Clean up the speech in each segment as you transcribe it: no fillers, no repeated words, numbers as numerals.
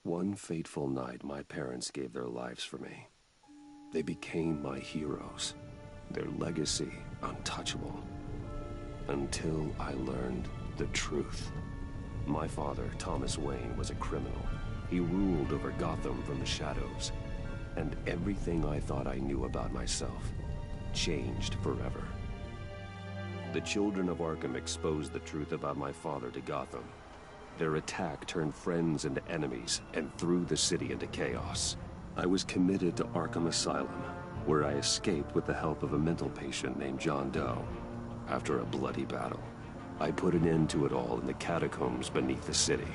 One fateful night, my parents gave their lives for me. They became my heroes, their legacy untouchable. Until I learned the truth. My father, Thomas Wayne, was a criminal. He ruled over Gotham from the shadows. And everything I thought I knew about myself changed forever. The children of Arkham exposed the truth about my father to Gotham. Their attack turned friends into enemies and threw the city into chaos. I was committed to Arkham Asylum, where I escaped with the help of a mental patient named John Doe. After a bloody battle, I put an end to it all in the catacombs beneath the city.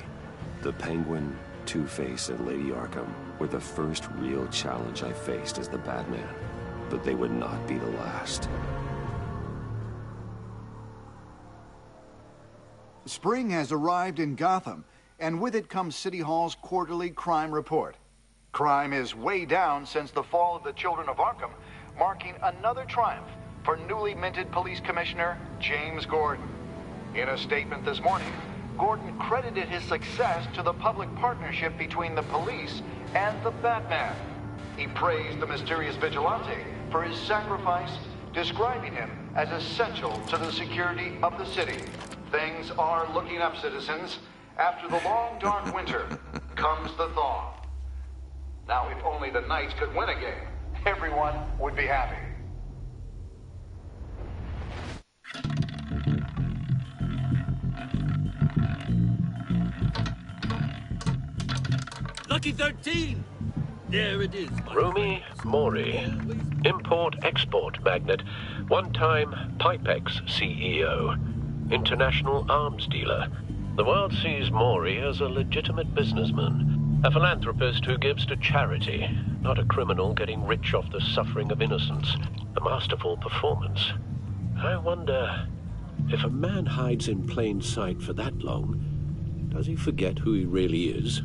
The Penguin, Two-Face, and Lady Arkham were the first real challenge I faced as the Batman, but they would not be the last. Spring has arrived in Gotham, and with it comes City Hall's quarterly crime report. Crime is way down since the fall of the Children of Arkham, marking another triumph for newly minted Police Commissioner James Gordon. In a statement this morning, Gordon credited his success to the public partnership between the police and the Batman. He praised the mysterious vigilante for his sacrifice, describing him as essential to the security of the city. Things are looking up, citizens. After the long, dark winter comes the thaw. Now, if only the Knights could win a game, everyone would be happy. Lucky 13! There it is. Rumi Mori, import-export magnate, one-time Pipex CEO, international arms dealer. The world sees Mori as a legitimate businessman, a philanthropist who gives to charity, not a criminal getting rich off the suffering of innocence. A masterful performance. I wonder, if a man hides in plain sight for that long, does he forget who he really is?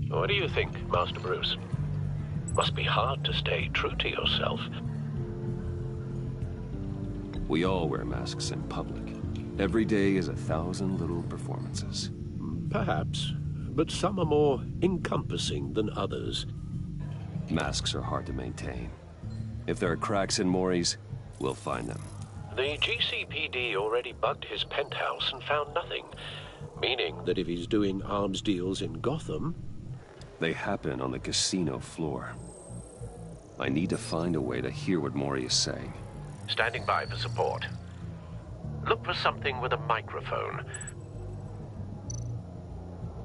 What do you think, Master Bruce? Must be hard to stay true to yourself. We all wear masks in public. Every day is 1,000 little performances. Perhaps, but some are more encompassing than others. Masks are hard to maintain. If there are cracks in Mori's, we'll find them. The GCPD already bugged his penthouse and found nothing, meaning that if he's doing arms deals in Gotham... They happen on the casino floor. I need to find a way to hear what Mori is saying. Standing by for support. Look for something with a microphone.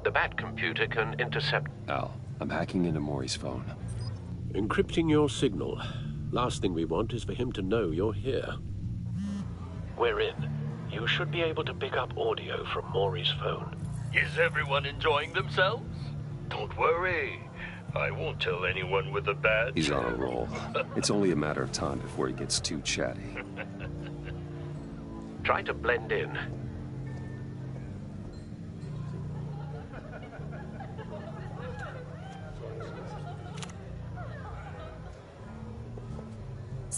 The Bat computer can intercept... Al, I'm hacking into Mori's phone. Encrypting your signal. Last thing we want is for him to know you're here. We're in. You should be able to pick up audio from Mori's phone. Is everyone enjoying themselves? Don't worry. I won't tell anyone with a badge. He's on a roll. It's only a matter of time before he gets too chatty. Try to blend in.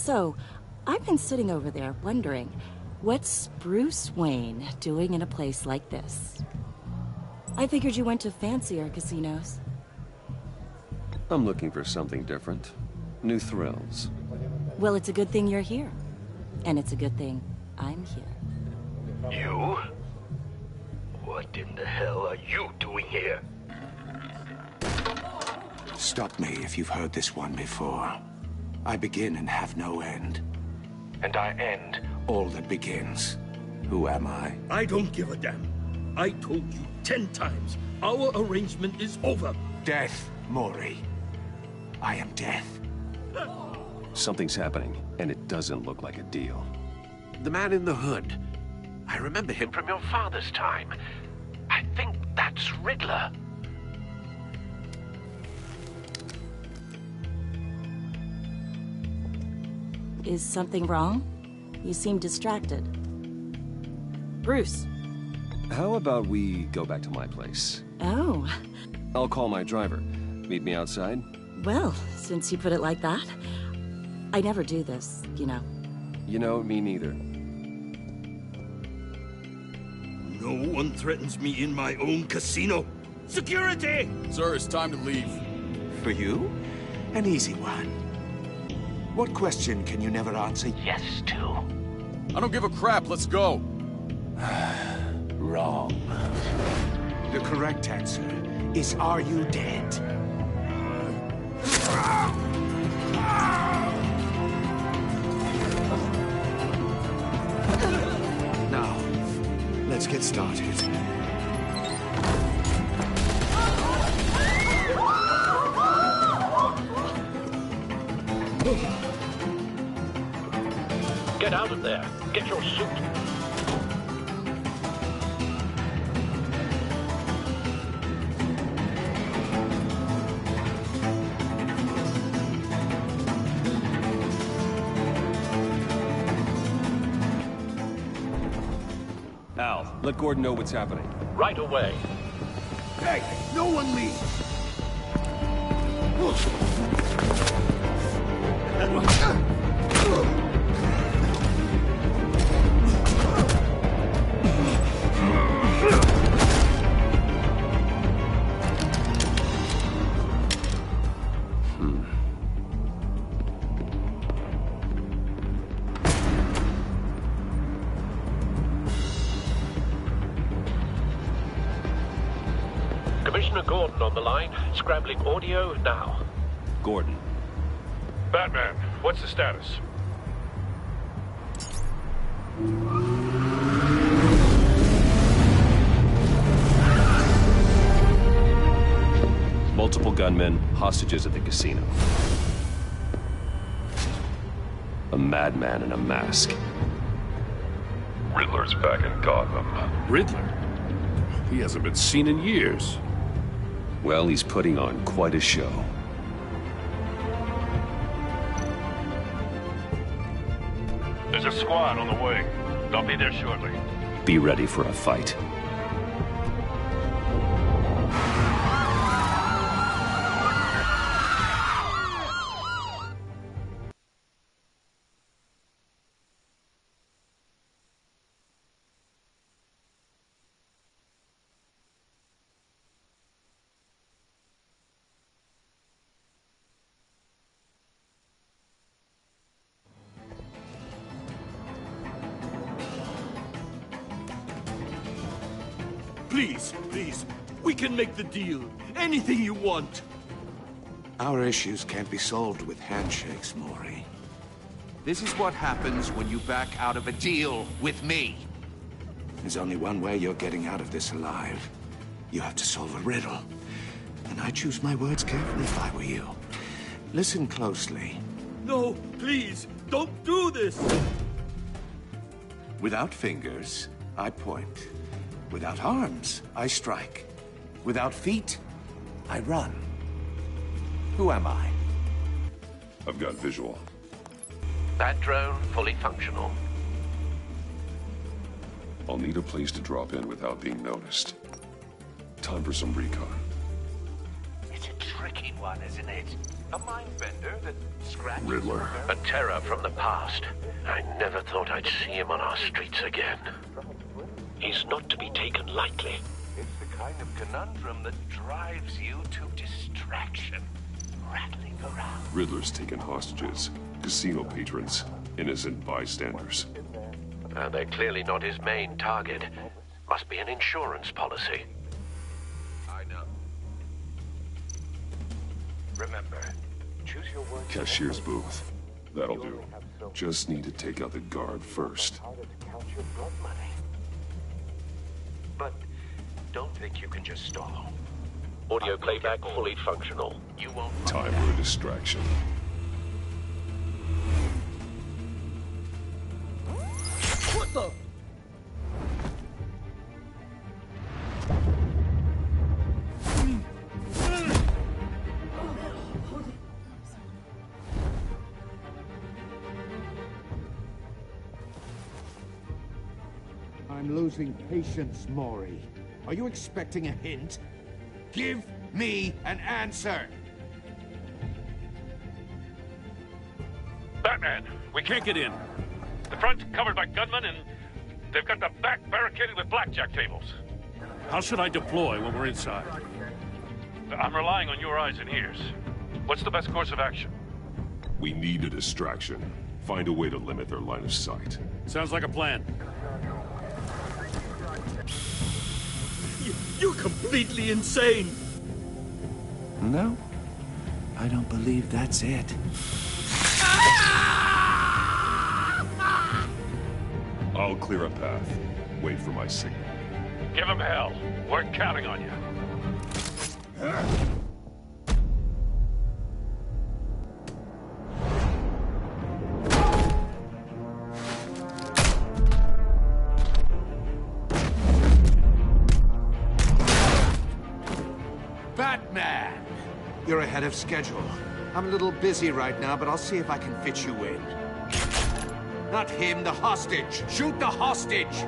So, I've been sitting over there wondering, what's Bruce Wayne doing in a place like this? I figured you went to fancier casinos. I'm looking for something different. New thrills. Well, it's a good thing you're here. And it's a good thing I'm here. You? What in the hell are you doing here? Stop me if you've heard this one before. I begin and have no end. And I end all that begins. Who am I? I don't give a damn. I told you 10 times. Our arrangement is over. Death, Mori. I am death. Something's happening, and it doesn't look like a deal. The man in the hood. I remember him from your father's time. I think that's Riddler. Is something wrong? You seem distracted. Bruce. How about we go back to my place? Oh. I'll call my driver. Meet me outside? Well, since you put it like that, I never do this, you know. You know, me neither. No one threatens me in my own casino. Security! Sir, it's time to leave. For you? An easy one. What question can you never answer yes to? I don't give a crap, let's go. Wrong. The correct answer is, are you dead? Now, let's get started. Get out of there. Get your suit. Al, let Gordon know what's happening. Right away. Hey, no one leave! Commissioner Gordon on the line. Scrambling audio now. Gordon. Batman, what's the status? Multiple gunmen, hostages at the casino. A madman in a mask. Riddler's back in Gotham. Riddler? He hasn't been seen in years. Well, he's putting on quite a show. There's a squad on the way. They'll be there shortly. Be ready for a fight. Please, please. We can make the deal. Anything you want. Our issues can't be solved with handshakes, Mori. This is what happens when you back out of a deal with me. There's only one way you're getting out of this alive. You have to solve a riddle. And I choose my words carefully if I were you. Listen closely. No, please, don't do this. Without fingers, I point. Without arms, I strike. Without feet, I run. Who am I? I've got visual. That drone fully functional. I'll need a place to drop in without being noticed. Time for some recon. It's a tricky one, isn't it? A mind bender that scratches... Riddler. A terror from the past. I never thought I'd see him on our streets again. He's not to be taken lightly. It's the kind of conundrum that drives you to distraction. Rattling around. Riddler's taken hostages. Casino patrons. Innocent bystanders. They're clearly not his main target. Must be an insurance policy. I know. Remember, choose your words... Cashier's booth. That'll do. Just need to take out the guard first. How to count your blood money. But don't think you can just stall. Audio playback fully functional. You won't... Time for a distraction. What the? I'm losing patience, Maury. Are you expecting a hint? Give me an answer! Batman, we can't get in. The front's covered by gunmen, and they've got the back barricaded with blackjack tables. How should I deploy when we're inside? I'm relying on your eyes and ears. What's the best course of action? We need a distraction. Find a way to limit their line of sight. Sounds like a plan. You're completely insane! No, I don't believe that's it. I'll clear a path. Wait for my signal. Give him hell. We're counting on you. Batman! You're ahead of schedule. I'm a little busy right now, but I'll see if I can fit you in. Not him, the hostage! Shoot the hostage!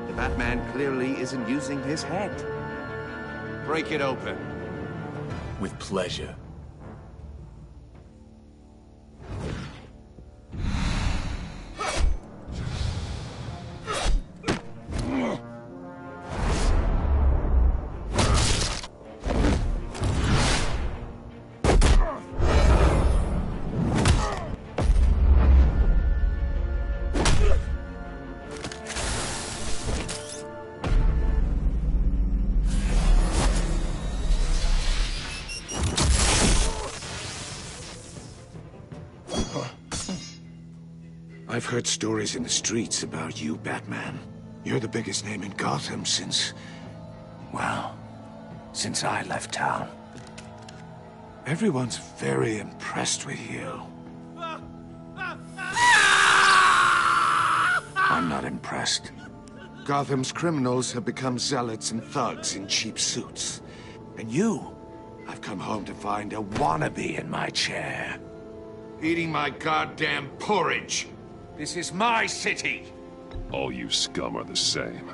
The Batman clearly isn't using his head. Break it open. With pleasure. I've heard stories in the streets about you, Batman. You're the biggest name in Gotham since... well, since I left town. Everyone's very impressed with you. I'm not impressed. Gotham's criminals have become zealots and thugs in cheap suits. And you, I've come home to find a wannabe in my chair. Eating my goddamn porridge. This is my city! All you scum are the same.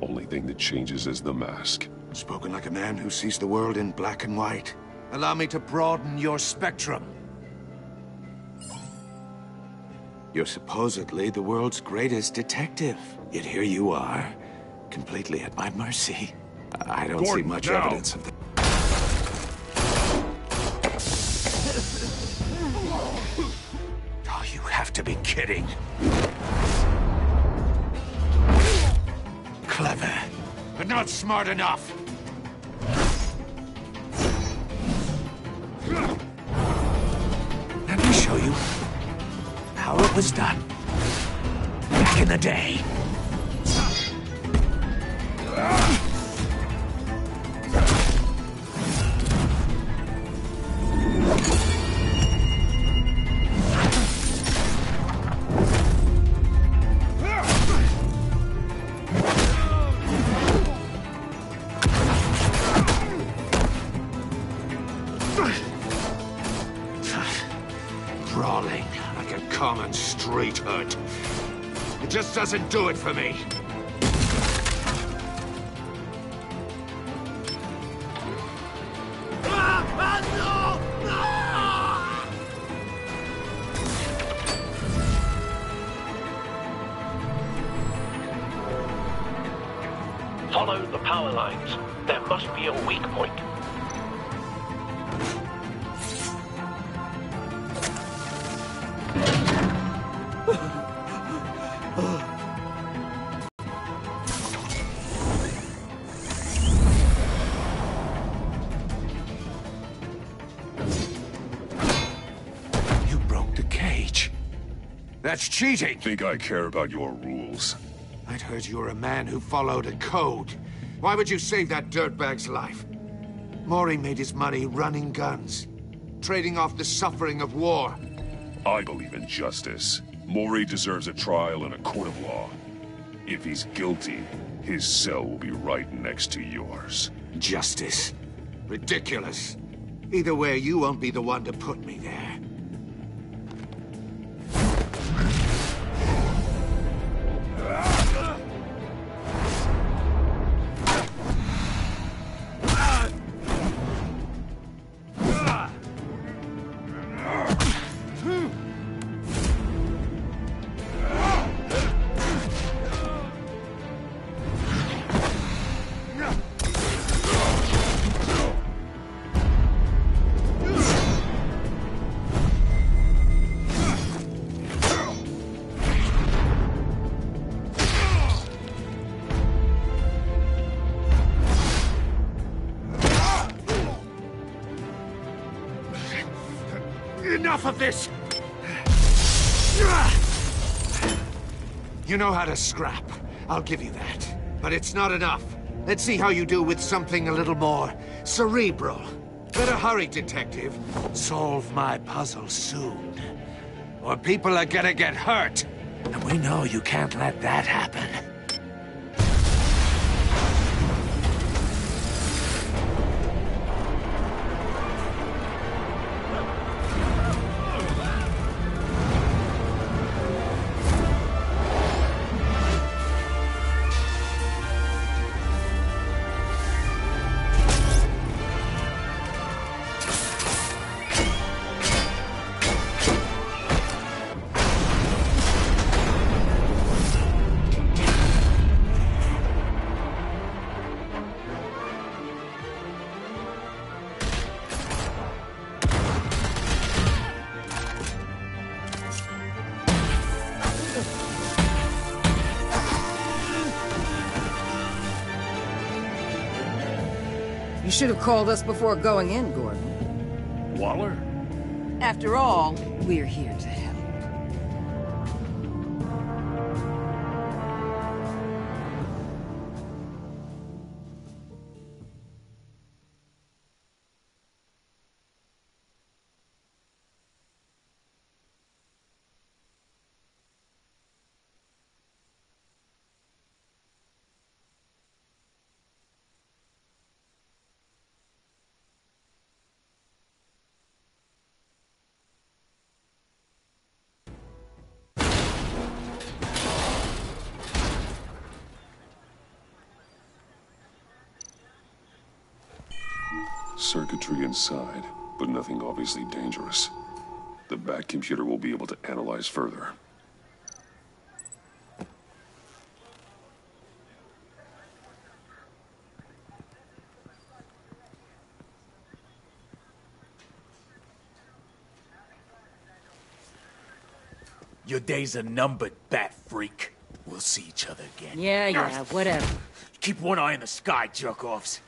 Only thing that changes is the mask. Spoken like a man who sees the world in black and white. Allow me to broaden your spectrum. You're supposedly the world's greatest detective. Yet here you are, completely at my mercy. I don't see much evidence of that. Oh, you have to be kidding. Clever, but not smart enough. Let me show you how it was done back in the day. Crawling like a common street hood. It just doesn't do it for me. Follow the power lines. There must be a weak point. You broke the cage. That's cheating. Think I care about your rules? I'd heard you were a man who followed a code. Why would you save that dirtbag's life? Mori made his money running guns, trading off the suffering of war. I believe in justice. Mori deserves a trial in a court of law. If he's guilty, his cell will be right next to yours. Justice. Ridiculous. Either way, you won't be the one to put me there. Enough of this! You know how to scrap. I'll give you that. But it's not enough. Let's see how you do with something a little more cerebral. Better hurry, detective. Solve my puzzle soon. Or people are gonna get hurt. And we know you can't let that happen. You should have called us before going in, Gordon. Waller? After all, we're here to help. Circuitry inside, but nothing obviously dangerous. The Bat computer will be able to analyze further. Your days are numbered, Bat Freak. We'll see each other again. Yeah, whatever. Keep one eye in the sky, jerk-offs.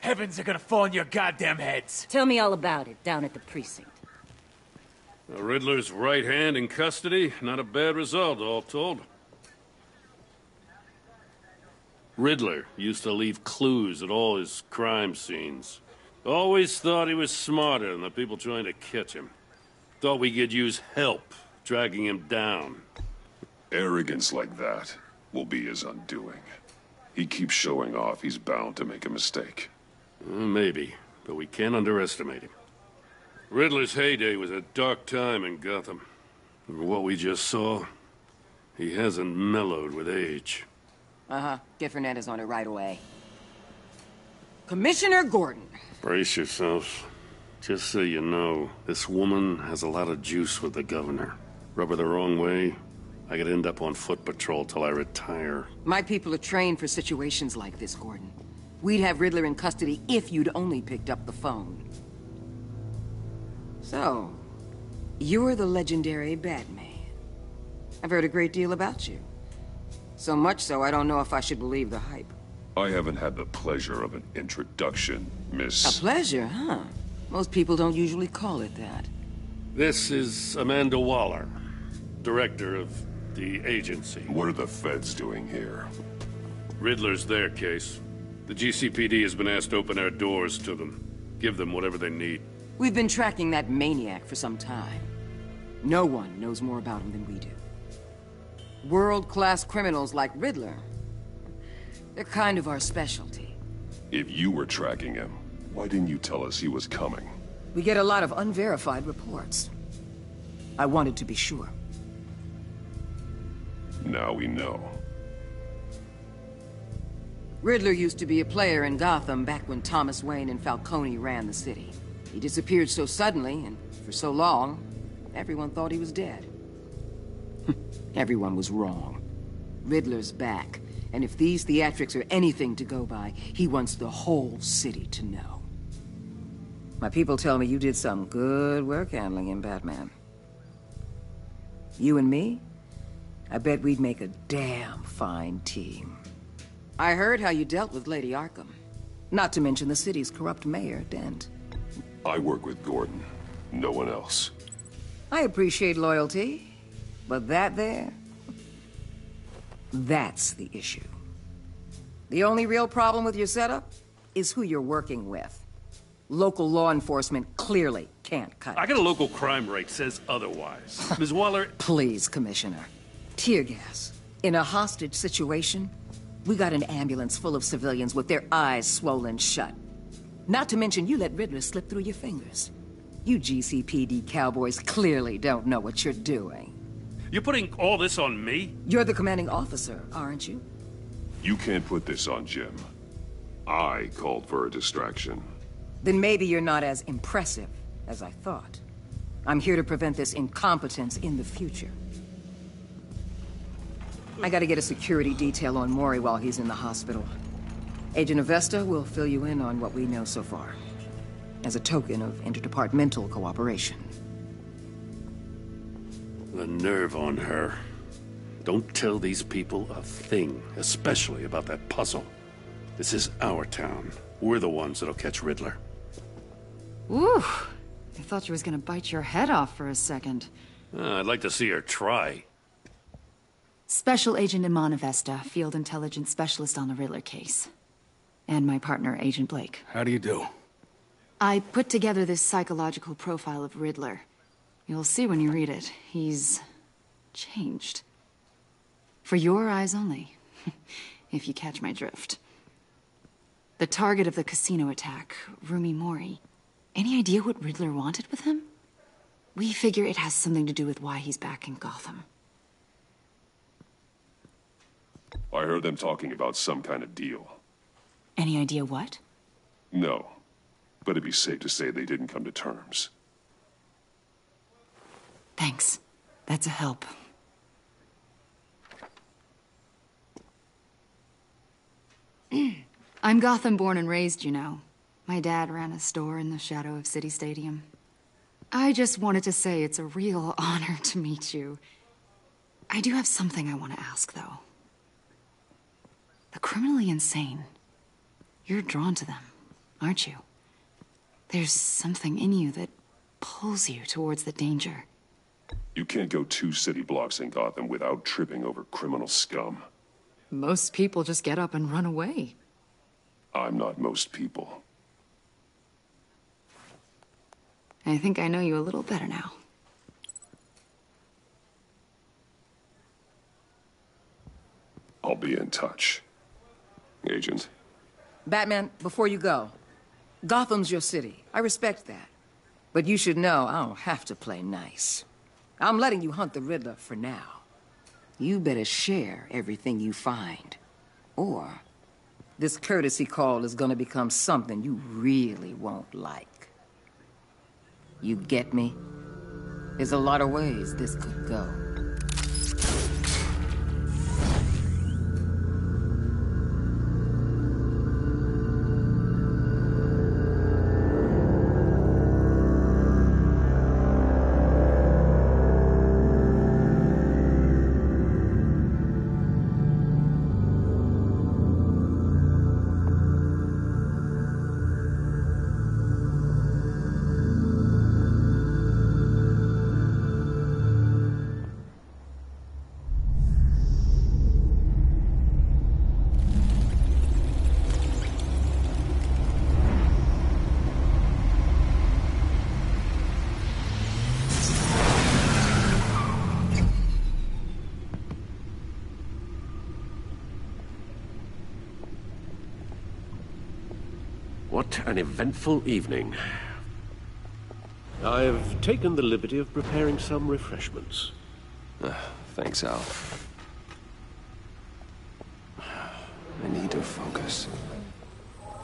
Heavens are gonna fall on your goddamn heads. Tell me all about it down at the precinct. The Riddler's right hand in custody. Not a bad result, all told. Riddler used to leave clues at all his crime scenes. Always thought he was smarter than the people trying to catch him. Thought we could use help dragging him down. Arrogance like that will be his undoing. He keeps showing off, he's bound to make a mistake. Maybe, but we can't underestimate him. Riddler's heyday was a dark time in Gotham. For what we just saw, he hasn't mellowed with age. Uh-huh. Get Fernandez on it right away. Commissioner Gordon. Brace yourselves. Just so you know, this woman has a lot of juice with the governor. Rub her the wrong way, I could end up on foot patrol till I retire. My people are trained for situations like this, Gordon. We'd have Riddler in custody if you'd only picked up the phone. So, you're the legendary Batman. I've heard a great deal about you. So much so, I don't know if I should believe the hype. I haven't had the pleasure of an introduction, Miss... A pleasure, huh? Most people don't usually call it that. This is Amanda Waller, director of the agency. What are the feds doing here? Riddler's their case. The GCPD has been asked to open our doors to them. Give them whatever they need. We've been tracking that maniac for some time. No one knows more about him than we do. World-class criminals like Riddler. They're kind of our specialty. If you were tracking him, why didn't you tell us he was coming? We get a lot of unverified reports. I wanted to be sure. Now we know. Riddler used to be a player in Gotham back when Thomas Wayne and Falcone ran the city. He disappeared so suddenly, and for so long, everyone thought he was dead. Everyone was wrong. Riddler's back, and if these theatrics are anything to go by, he wants the whole city to know. My people tell me you did some good work handling him, Batman. You and me? I bet we'd make a damn fine team. I heard how you dealt with Lady Arkham. Not to mention the city's corrupt mayor, Dent. I work with Gordon. No one else. I appreciate loyalty, but that there... that's the issue. The only real problem with your setup is who you're working with. Local law enforcement clearly can't cut it. I got a local crime rate says otherwise. Ms. Waller... Please, Commissioner. Tear gas. In a hostage situation, we got an ambulance full of civilians with their eyes swollen shut. Not to mention you let Riddler slip through your fingers. You GCPD cowboys clearly don't know what you're doing. You're putting all this on me? You're the commanding officer, aren't you? You can't put this on Jim. I called for a distraction. Then maybe you're not as impressive as I thought. I'm here to prevent this incompetence in the future. I gotta get a security detail on Mori while he's in the hospital. Agent Avesta will fill you in on what we know so far, as a token of interdepartmental cooperation. The nerve on her. Don't tell these people a thing, especially about that puzzle. This is our town. We're the ones that'll catch Riddler. Ooh, I thought you was gonna bite your head off for a second. I'd like to see her try. Special Agent Iman Avesta, Field Intelligence Specialist on the Riddler case. And my partner, Agent Blake. How do you do? I put together this psychological profile of Riddler. You'll see when you read it. He's... changed. For your eyes only, if you catch my drift. The target of the casino attack, Rumi Mori. Any idea what Riddler wanted with him? We figure it has something to do with why he's back in Gotham. I heard them talking about some kind of deal. Any idea what? No, but it'd be safe to say they didn't come to terms. Thanks. That's a help. I'm Gotham born and raised, you know. My dad ran a store in the shadow of City Stadium. I just wanted to say it's a real honor to meet you. I do have something I want to ask, though. The criminally insane. You're drawn to them, aren't you? There's something in you that pulls you towards the danger. You can't go 2 city blocks in Gotham without tripping over criminal scum. Most people just get up and run away. I'm not most people. I think I know you a little better now. I'll be in touch. Agent. Batman, before you go, Gotham's your city. I respect that. But you should know I don't have to play nice. I'm letting you hunt the Riddler for now. You better share everything you find. Or this courtesy call is gonna become something you really won't like. You get me? There's a lot of ways this could go. What an eventful evening. I've taken the liberty of preparing some refreshments. Thanks, Al. I need to focus.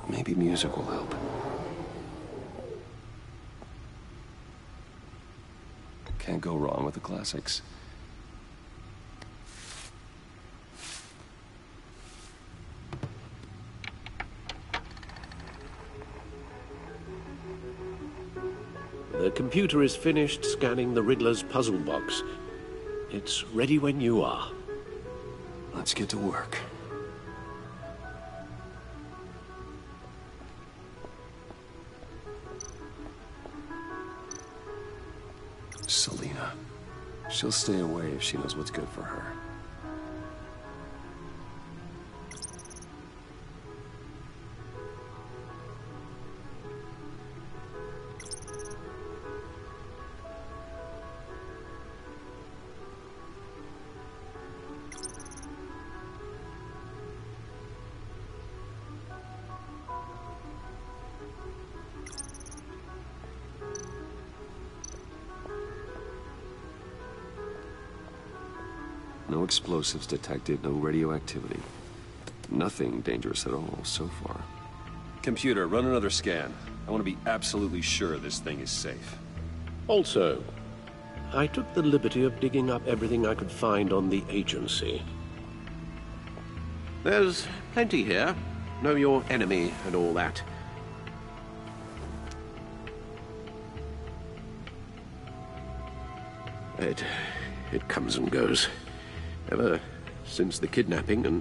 Maybe music will help. Can't go wrong with the classics. The computer is finished scanning the Riddler's puzzle box. It's ready when you are. Let's get to work. Selina. She'll stay away if she knows what's good for her. No explosives detected, no radioactivity. Nothing dangerous at all so far. Computer, run another scan. I want to be absolutely sure this thing is safe. Also, I took the liberty of digging up everything I could find on the agency. There's plenty here. Know your enemy and all that. It comes and goes. Ever since the kidnapping and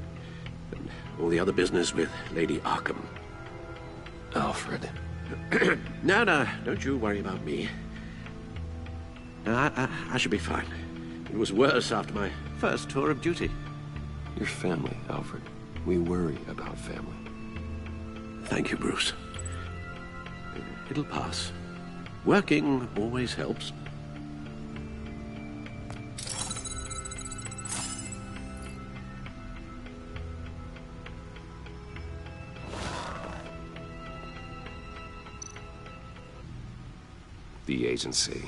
all the other business with Lady Arkham. Alfred. No, don't you worry about me. I should be fine. It was worse after my first tour of duty. Your family, Alfred. We worry about family. Thank you, Bruce. It'll pass. Working always helps. The agency.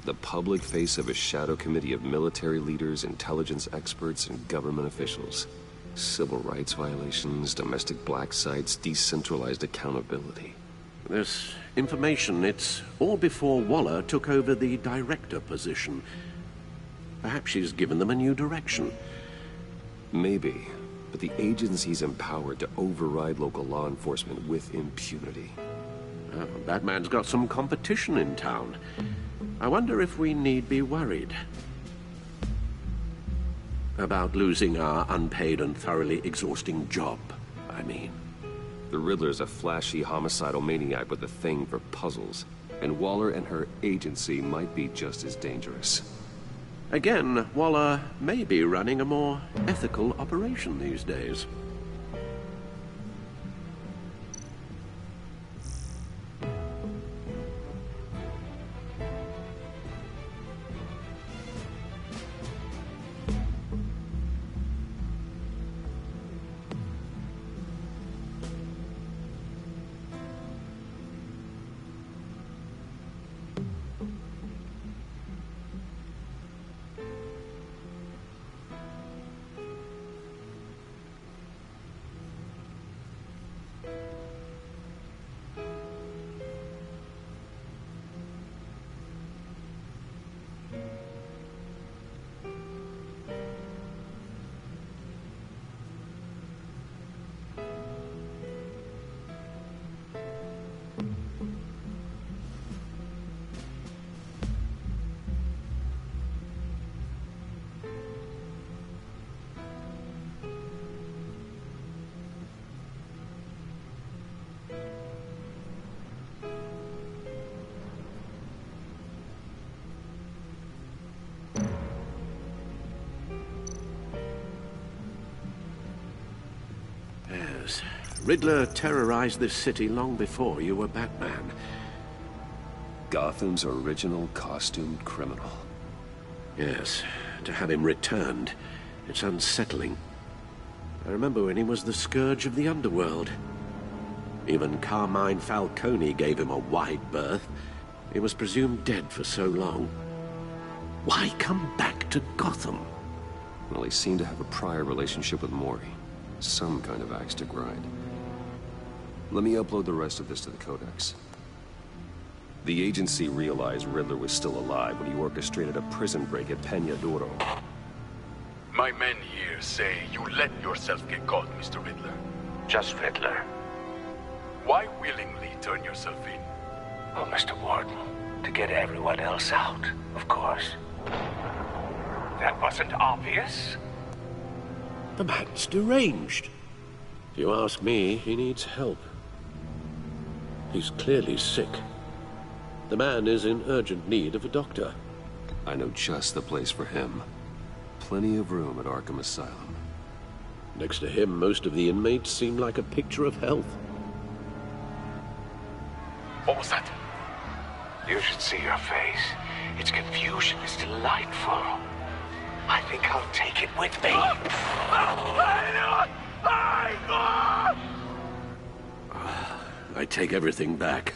The public face of a shadow committee of military leaders, intelligence experts, and government officials. Civil rights violations, domestic black sites, decentralized accountability. This information, it's all before Waller took over the director position. Perhaps she's given them a new direction. Maybe, but the agency's empowered to override local law enforcement with impunity. Batman's got some competition in town. I wonder if we need be worried about losing our unpaid and thoroughly exhausting job, I mean. The Riddler's a flashy homicidal maniac with a thing for puzzles, and Waller and her agency might be just as dangerous. Again, Waller may be running a more ethical operation these days. Yes. Riddler terrorized this city long before you were Batman. Gotham's original costumed criminal. Yes. To have him returned, it's unsettling. I remember when he was the scourge of the underworld. Even Carmine Falcone gave him a wide berth. He was presumed dead for so long. Why come back to Gotham? Well, he seemed to have a prior relationship with Mori. Some kind of axe to grind. Let me upload the rest of this to the Codex. The agency realized Riddler was still alive when he orchestrated a prison break at Peña Duro. My men here say you let yourself get caught, Mr. Riddler. Just Riddler. Why willingly turn yourself in? Oh, Mr. Warden, to get everyone else out, of course. That wasn't obvious. The man's deranged. If you ask me, he needs help. He's clearly sick. The man is in urgent need of a doctor. I know just the place for him. Plenty of room at Arkham Asylum. Next to him, most of the inmates seem like a picture of health. What was that? You should see your face. Its confusion is delightful. I think I'll take it with me. I take everything back.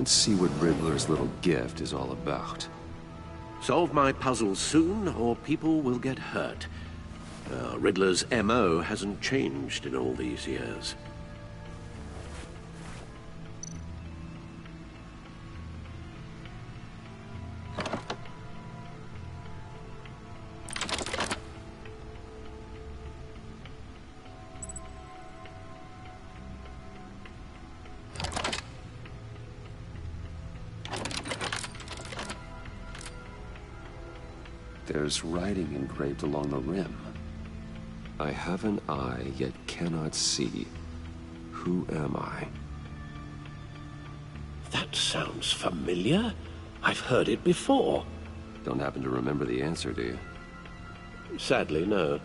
Let's see what Riddler's little gift is all about. Solve my puzzles soon, or people will get hurt. Riddler's MO hasn't changed in all these years. There's writing engraved along the rim. I have an eye, yet cannot see. Who am I? That sounds familiar. I've heard it before. Don't happen to remember the answer, do you? Sadly, no.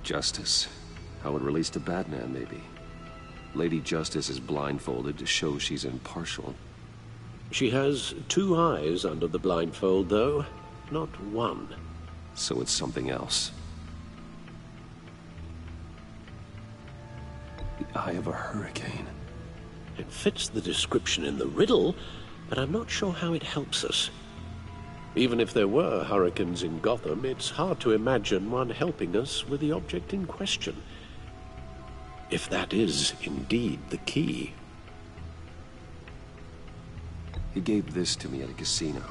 Justice. How it relates to Batman, maybe. Lady Justice is blindfolded to show she's impartial. She has 2 eyes under the blindfold, though, not 1. So it's something else. The eye of a hurricane. It fits the description in the riddle, but I'm not sure how it helps us. Even if there were hurricanes in Gotham, it's hard to imagine one helping us with the object in question. If that is indeed the key. He gave this to me at a casino.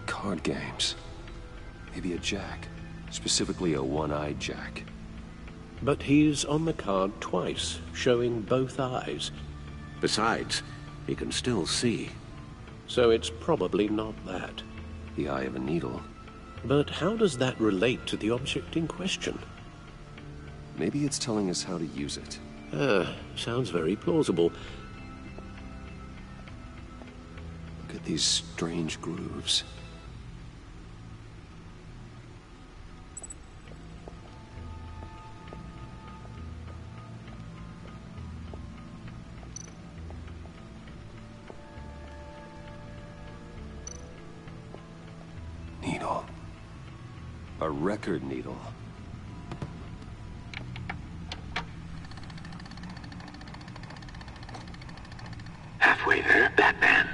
Card games. Maybe a jack. Specifically a one-eyed jack. But he's on the card twice, showing both eyes. Besides, he can still see. So it's probably not that. The eye of a needle. But how does that relate to the object in question? Maybe it's telling us how to use it. Sounds very plausible. Look at these strange grooves. Needle. A record needle. Halfway there, Batman.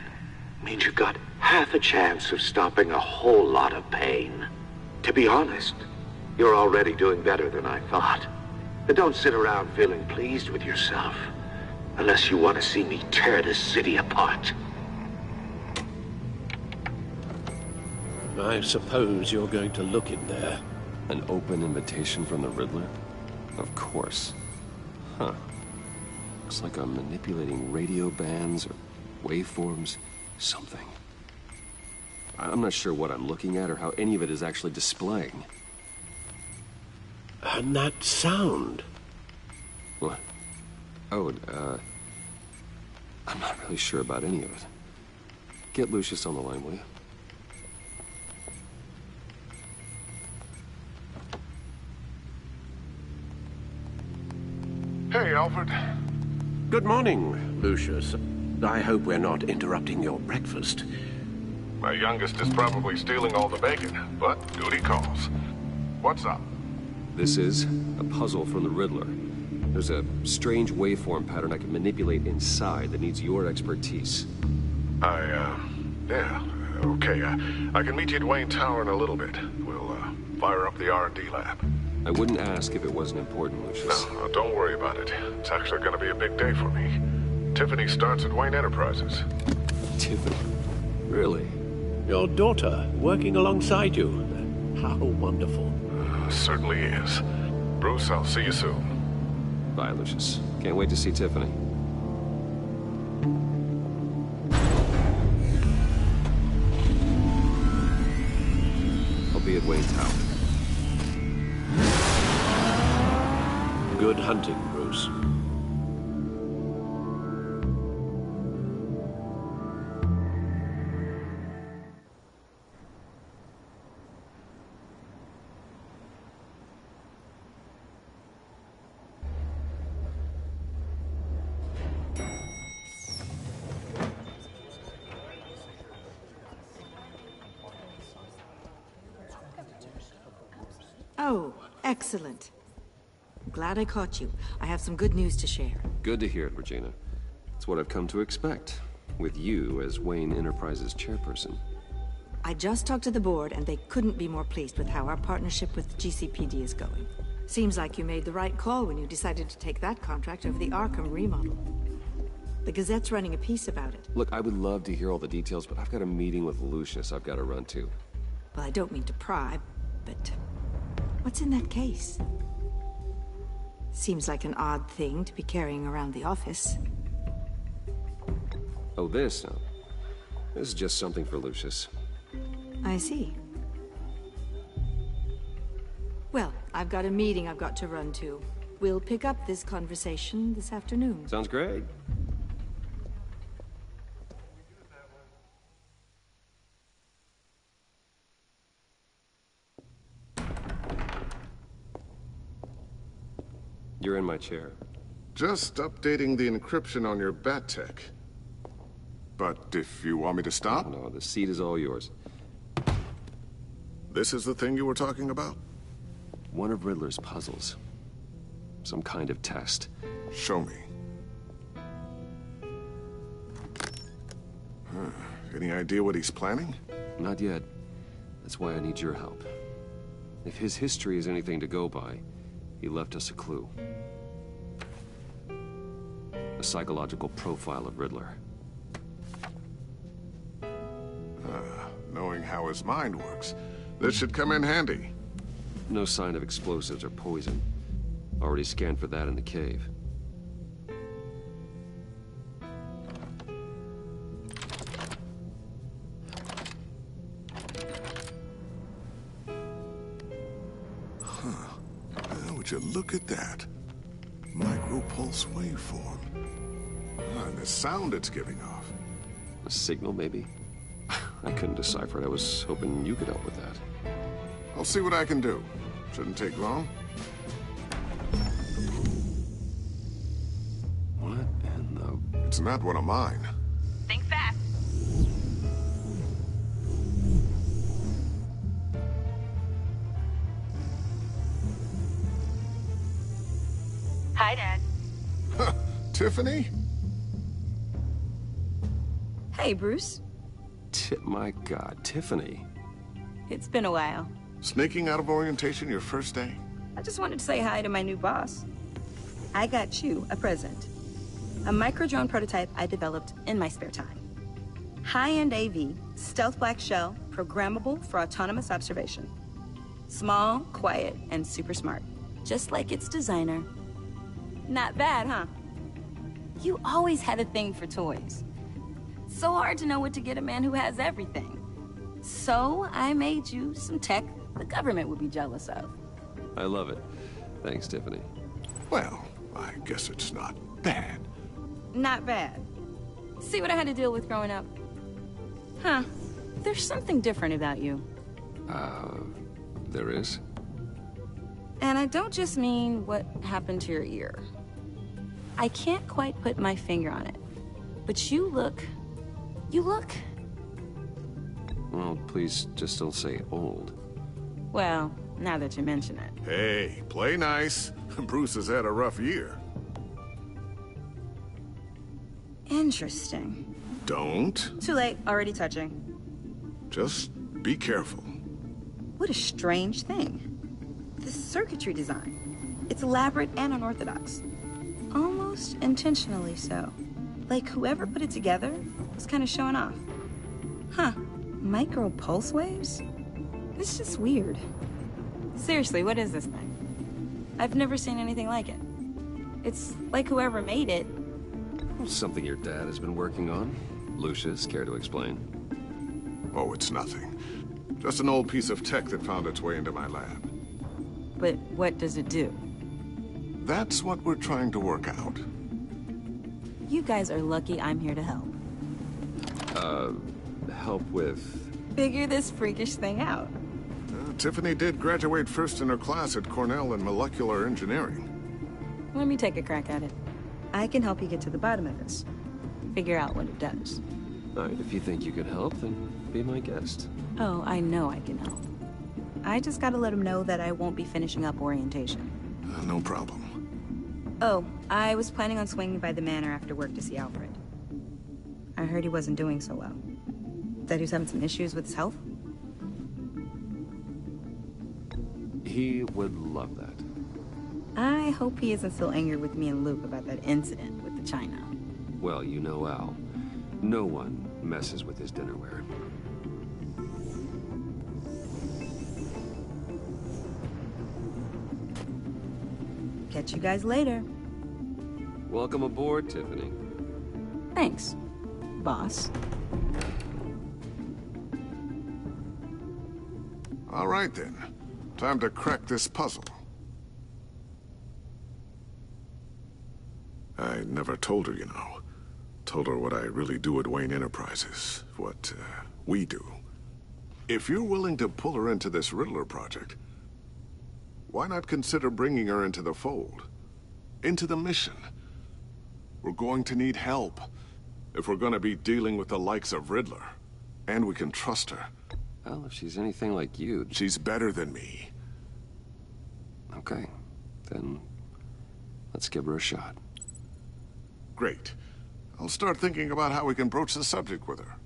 Means you've got half a chance of stopping a whole lot of pain. To be honest, you're already doing better than I thought. But don't sit around feeling pleased with yourself. Unless you want to see me tear this city apart. I suppose you're going to look in there. An open invitation from the Riddler? Of course. Huh. Looks like I'm manipulating radio bands or waveforms. Something. I'm not sure what I'm looking at or how any of it is actually displaying. And that sound. What? Oh, I'm not really sure about any of it. Get Lucius on the line, will you? Hey, Alfred. Good morning, Lucius. I hope we're not interrupting your breakfast. My youngest is probably stealing all the bacon, but duty calls. What's up? This is a puzzle from the Riddler. There's a strange waveform pattern I can manipulate inside that needs your expertise. Yeah, okay. I can meet you at Wayne Tower in a little bit. We'll, fire up the R&D lab. I wouldn't ask if it wasn't important, Lucius. No, don't worry about it. It's actually gonna be a big day for me. Tiffany starts at Wayne Enterprises. Tiffany? Really? Your daughter, working alongside you. How wonderful. Certainly is. Bruce, I'll see you soon. Bye, Lucius. Can't wait to see Tiffany. I'll be at Wayne Tower. Good hunting, Bruce. Oh, excellent. Glad I caught you. I have some good news to share. Good to hear it, Regina. It's what I've come to expect, with you as Wayne Enterprises chairperson. I just talked to the board, and they couldn't be more pleased with how our partnership with GCPD is going. Seems like you made the right call when you decided to take that contract over the Arkham remodel. The Gazette's running a piece about it. Look, I would love to hear all the details, but I've got a meeting with Lucius I've got to run to. Well, I don't mean to pry, but what's in that case? Seems like an odd thing to be carrying around the office. Oh, this? No. This is just something for Lucius. I see. Well, I've got a meeting I've got to run to. We'll pick up this conversation this afternoon. Sounds great. You're in my chair. Just updating the encryption on your Bat-Tech. But if you want me to stop? No, the seat is all yours. This is the thing you were talking about? One of Riddler's puzzles. Some kind of test. Show me. Any idea what he's planning? Not yet. That's why I need your help. If his history is anything to go by, he left us a clue. A psychological profile of Riddler. Knowing how his mind works, this should come in handy. No sign of explosives or poison. Already scanned for that in the cave. Would you look at that? Micropulse waveform. And the sound it's giving off. A signal, maybe? I couldn't decipher it. I was hoping you could help with that. I'll see what I can do. Shouldn't take long. What in the... It's not one of mine. Think fast. Hi, Dad. Tiffany? Hey, Bruce. My God, Tiffany. It's been a while. Sneaking out of orientation your first day? I just wanted to say hi to my new boss. I got you a present. A micro-drone prototype I developed in my spare time. High-end AV, stealth black shell, programmable for autonomous observation. Small, quiet, and super smart. Just like its designer. Not bad, huh? You always had a thing for toys. So hard to know what to get a man who has everything. So I made you some tech the government would be jealous of. I love it. Thanks, Tiffany. Well, I guess it's not bad. Not bad. See what I had to deal with growing up? Huh. There's something different about you. There is? And I don't just mean what happened to your ear. I can't quite put my finger on it. But you look... Well, please just don't say old. Well, now that you mention it. Hey, play nice. Bruce has had a rough year. Interesting. Don't. Too late, already touching. Just be careful. What a strange thing. The circuitry design. It's elaborate and unorthodox. Almost intentionally so. Like whoever put it together was kind of showing off. Huh. Micro pulse waves? It's just weird. Seriously, what is this thing? I've never seen anything like it. It's like whoever made it. Something your dad has been working on. Lucius, care to explain? Oh, it's nothing. Just an old piece of tech that found its way into my lab. But what does it do? That's what we're trying to work out. You guys are lucky I'm here to help. Help with... Figure this freakish thing out. Tiffany did graduate first in her class at Cornell in molecular engineering. Let me take a crack at it. I can help you get to the bottom of this. Figure out what it does. All right, if you think you can help, then be my guest. Oh, I know I can help. I just gotta let him know that I won't be finishing up orientation. No problem. Oh, I was planning on swinging by the manor after work to see Alfred. I heard he wasn't doing so well. That he was having some issues with his health? He would love that. I hope he isn't still angry with me and Luke about that incident with the china. Well, you know Al. No one messes with his dinnerware. Catch you guys later. Welcome aboard, Tiffany. Thanks, boss. All right, then. Time to crack this puzzle. I never told her, you know. Told her what I really do at Wayne Enterprises. What, we do. If you're willing to pull her into this Riddler project, why not consider bringing her into the fold? Into the mission? We're going to need help if we're going to be dealing with the likes of Riddler. And we can trust her. Well, if she's anything like you... She's better than me. Okay. Then let's give her a shot. Great. I'll start thinking about how we can broach the subject with her.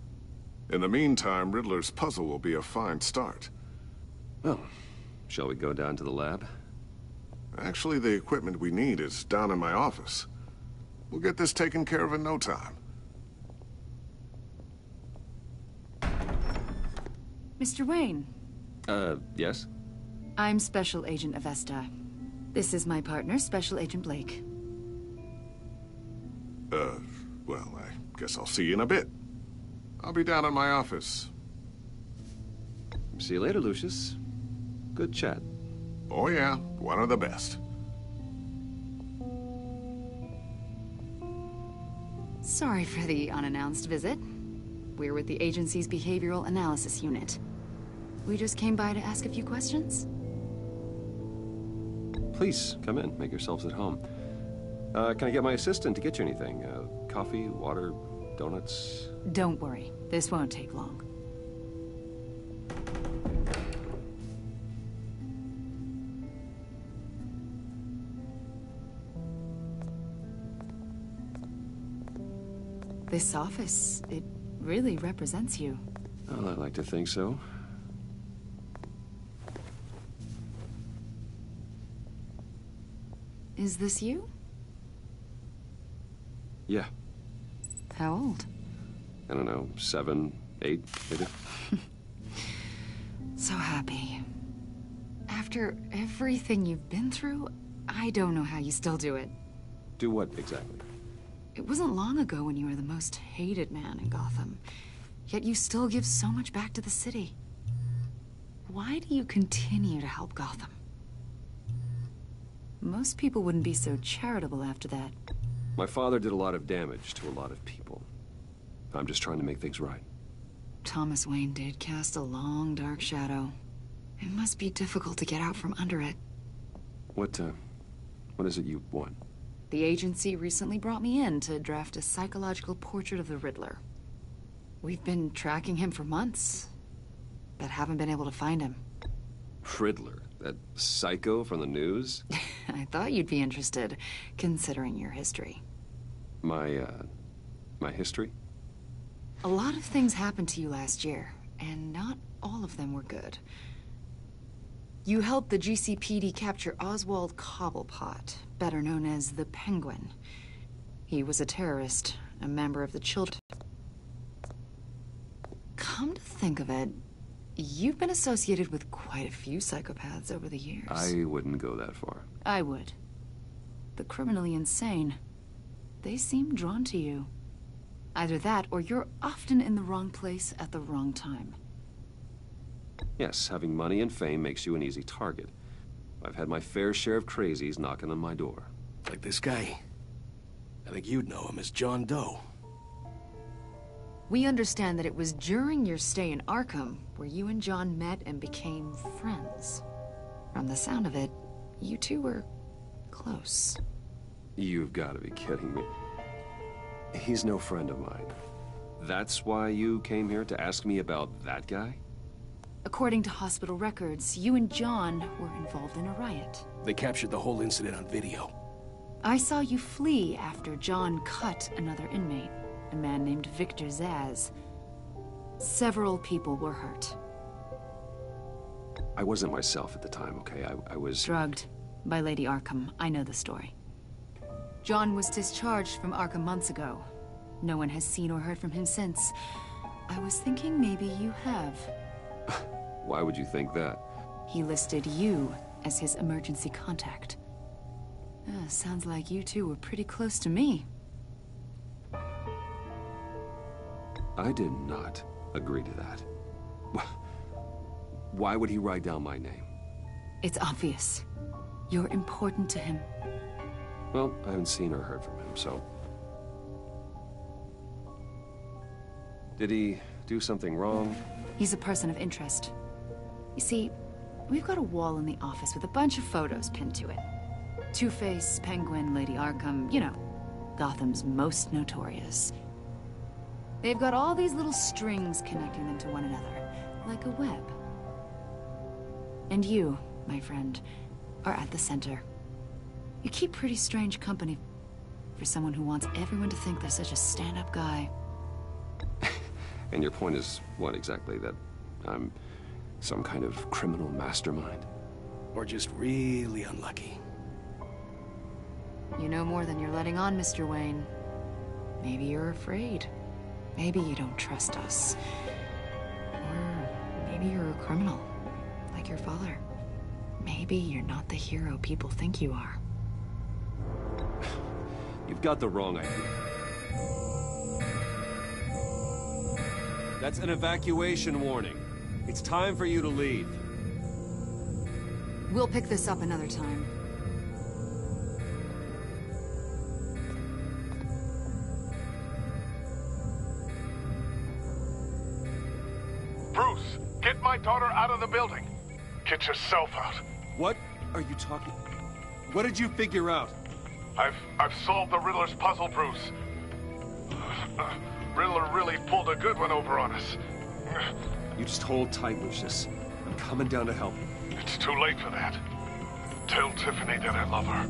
In the meantime, Riddler's puzzle will be a fine start. Well, shall we go down to the lab? Actually, the equipment we need is down in my office. We'll get this taken care of in no time. Mr. Wayne. Yes? I'm Special Agent Avesta. This is my partner, Special Agent Blake. Well, I guess I'll see you in a bit. I'll be down in my office. See you later, Lucius. Good chat. Oh yeah, one of the best. Sorry for the unannounced visit. We're with the agency's Behavioral Analysis Unit. We just came by to ask a few questions. Please, come in. Make yourselves at home. Can I get my assistant to get you anything? Coffee, water, donuts? Don't worry. This won't take long. This office, it really represents you. Well, I'd like to think so. Is this you? Yeah. How old? I don't know, 7, 8, maybe? So happy. After everything you've been through, I don't know how you still do it. Do what, exactly? It wasn't long ago when you were the most hated man in Gotham. Yet you still give so much back to the city. Why do you continue to help Gotham? Most people wouldn't be so charitable after that. My father did a lot of damage to a lot of people. I'm just trying to make things right. Thomas Wayne did cast a long, dark shadow. It must be difficult to get out from under it. What is it you want? The agency recently brought me in to draft a psychological portrait of the Riddler. We've been tracking him for months, but haven't been able to find him. Riddler? That psycho from the news? I thought you'd be interested, considering your history. My history? A lot of things happened to you last year, and not all of them were good. You helped the GCPD capture Oswald Cobblepot, better known as the Penguin. He was a terrorist, a member of the Children. Come to think of it, you've been associated with quite a few psychopaths over the years. I wouldn't go that far. I would. The criminally insane. They seem drawn to you. Either that, or you're often in the wrong place at the wrong time. Yes, having money and fame makes you an easy target. I've had my fair share of crazies knocking on my door. Like this guy. I think you'd know him as John Doe. We understand that it was during your stay in Arkham where you and John met and became friends. From the sound of it, you two were close. You've got to be kidding me. He's no friend of mine. That's why you came here to ask me about that guy? According to hospital records, you and John were involved in a riot. They captured the whole incident on video. I saw you flee after John cut another inmate, a man named Victor Zsasz. Several people were hurt. I wasn't myself at the time, okay? I was... Drugged by Lady Arkham. I know the story. John was discharged from Arkham months ago. No one has seen or heard from him since. I was thinking maybe you have. Why would you think that? He listed you as his emergency contact. Sounds like you two were pretty close to me. I did not agree to that. Why would he write down my name? It's obvious. You're important to him. Well, I haven't seen or heard from him, so... Did he do something wrong? He's a person of interest. You see, we've got a wall in the office with a bunch of photos pinned to it. Two-Face, Penguin, Lady Arkham, you know, Gotham's most notorious. They've got all these little strings connecting them to one another, like a web. And you, my friend, are at the center. You keep pretty strange company for someone who wants everyone to think they're such a stand-up guy. And your point is what exactly? That I'm some kind of criminal mastermind? Or just really unlucky? You know more than you're letting on, Mr. Wayne. Maybe you're afraid. Maybe you don't trust us. Or maybe you're a criminal, like your father. Maybe you're not the hero people think you are. You've got the wrong idea. That's an evacuation warning. It's time for you to leave. We'll pick this up another time. Bruce, get my daughter out of the building. Get yourself out. What are you talking... What did you figure out? I've solved the Riddler's puzzle, Bruce. Riddler really pulled a good one over on us. You just hold tight, Lucius. I'm coming down to help you. It's too late for that. Tell Tiffany that I love her.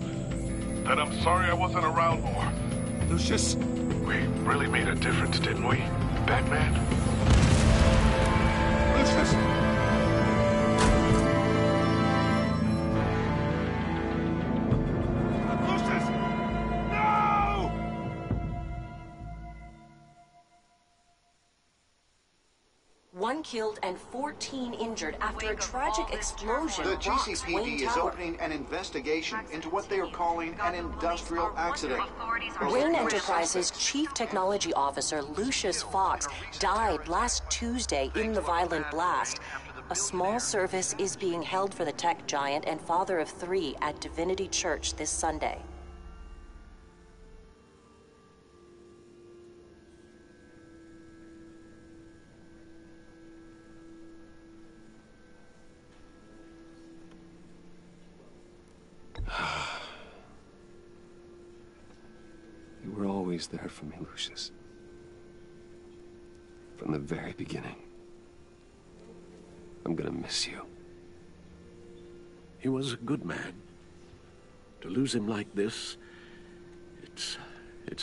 That I'm sorry I wasn't around more. Lucius! We really made a difference, didn't we, Batman? Lucius! One killed and 14 injured after a tragic explosion. The rocks Wayne GCPD is Tower. opening an investigation into what they are calling an industrial accident. Wayne Enterprises' Chief Technology Officer, Lucius Fox, died last Tuesday in the violent blast. A small service is being held for the tech giant and father of 3 at Divinity Church this Sunday. You were always there for me, Lucius. From the very beginning. I'm gonna miss you. He was a good man. To lose him like this, it's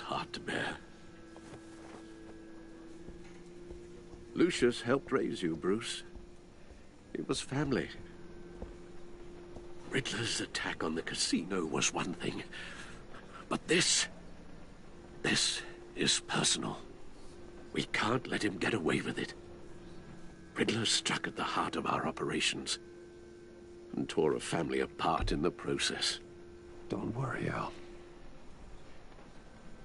hard to bear. Lucius helped raise you, Bruce. It was family. Riddler's attack on the casino was one thing, but this is personal. We can't let him get away with it. Riddler struck at the heart of our operations and tore a family apart in the process. Don't worry, Al.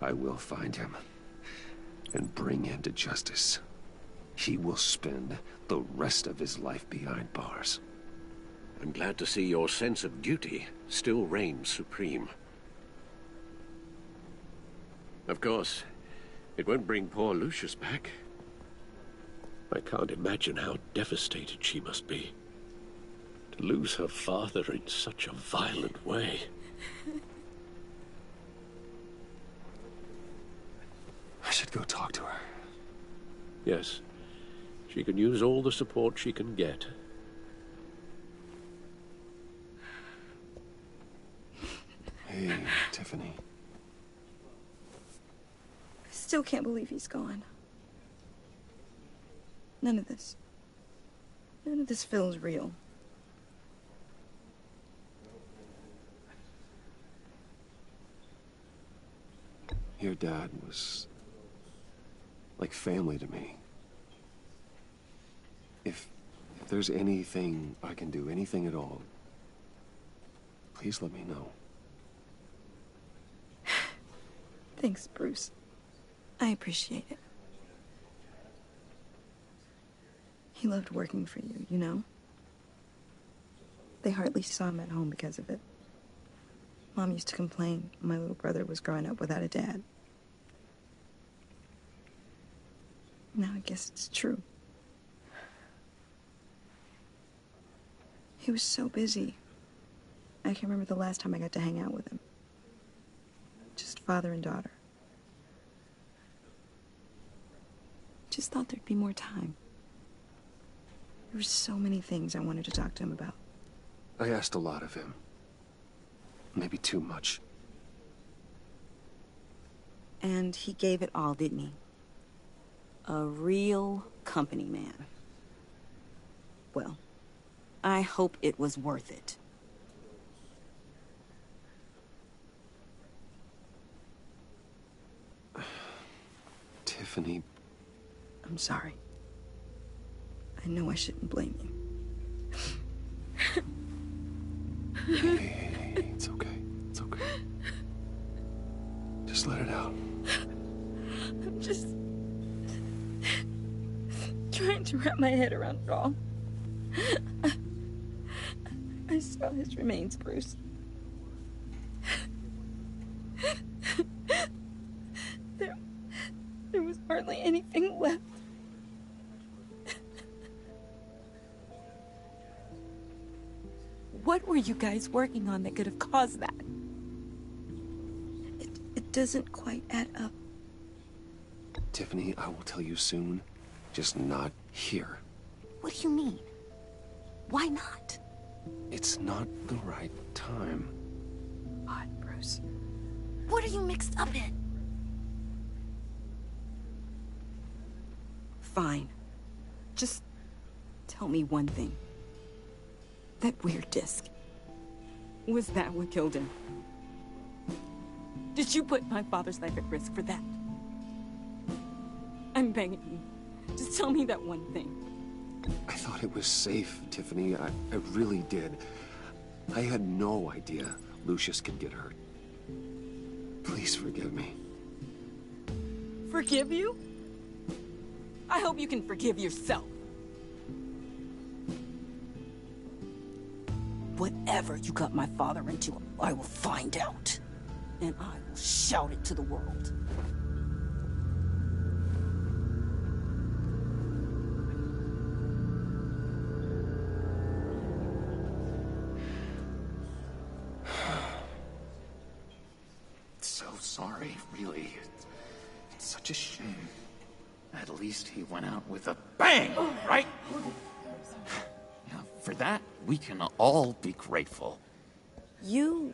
I will find him and bring him to justice. He will spend the rest of his life behind bars. I'm glad to see your sense of duty still reigns supreme. Of course, it won't bring poor Lucius back. I can't imagine how devastated she must be. To lose her father in such a violent way. I should go talk to her. Yes, She can use all the support she can get. Hey, Tiffany. I still can't believe he's gone. None of this feels real. Your dad was like family to me. If there's anything I can do, anything at all, please let me know. Thanks, Bruce. I appreciate it. He loved working for you, you know? They hardly saw him at home because of it. Mom used to complain my little brother was growing up without a dad. Now I guess it's true. He was so busy. I can remember the last time I got to hang out with him. Just father and daughter. Just thought there'd be more time. There were so many things I wanted to talk to him about. I asked a lot of him. Maybe too much. And he gave it all, didn't he? A real company man. Well, I hope it was worth it. Tiffany. I'm sorry. I know I shouldn't blame you. Hey, it's okay. It's okay. Just let it out. I'm just trying to wrap my head around it all. I saw his remains, Bruce. There was hardly anything left. What were you guys working on that could have caused that? It doesn't quite add up. Tiffany, I will tell you soon. Just not here. What do you mean? Why not? It's not the right time. God, Bruce. What are you mixed up in? Fine. Just tell me one thing. That weird disc. Was that what killed him? Did you put my father's life at risk for that? I'm begging you. Just tell me that one thing. I thought it was safe, Tiffany. I really did. I had no idea Lucius could get hurt. Please forgive me. Forgive you? I hope you can forgive yourself. Whatever you got my father into, I will find out. And I will shout it to the world. So sorry, really. It's such a shame. At least he went out with a bang, right? Now, for that, we can all be grateful. You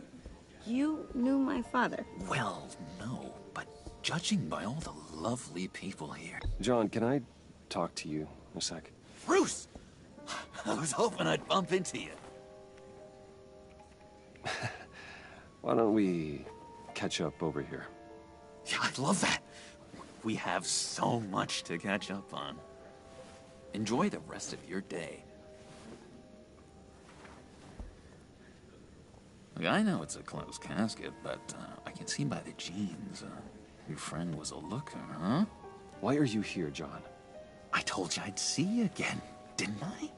knew my father? Well, no, but judging by all the lovely people here... John, can I talk to you a sec? Bruce! I was hoping I'd bump into you. Why don't we catch up over here? Yeah, I'd love that. We have so much to catch up on. Enjoy the rest of your day. Look, I know it's a closed casket, but I can see by the jeans, your friend was a looker, huh? Why are you here, John? I told you I'd see you again, didn't I?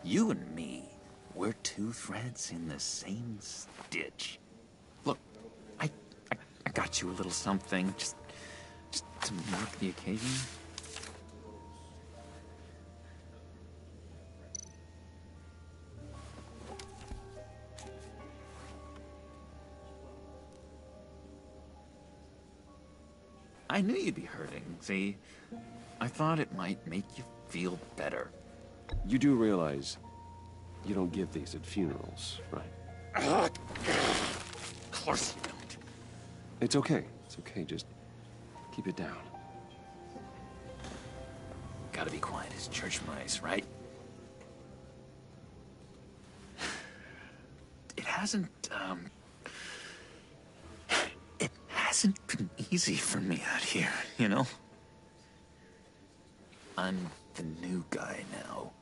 You and me, we're two threads in the same stitch. Look, I got you a little something, just to mark the occasion. I knew you'd be hurting, see? I thought it might make you feel better. You do realize you don't give these at funerals, right? Of course you don't. It's okay. It's okay. Just keep it down. Gotta be quiet as church mice, right? It hasn't been easy for me out here, you know? I'm the new guy now.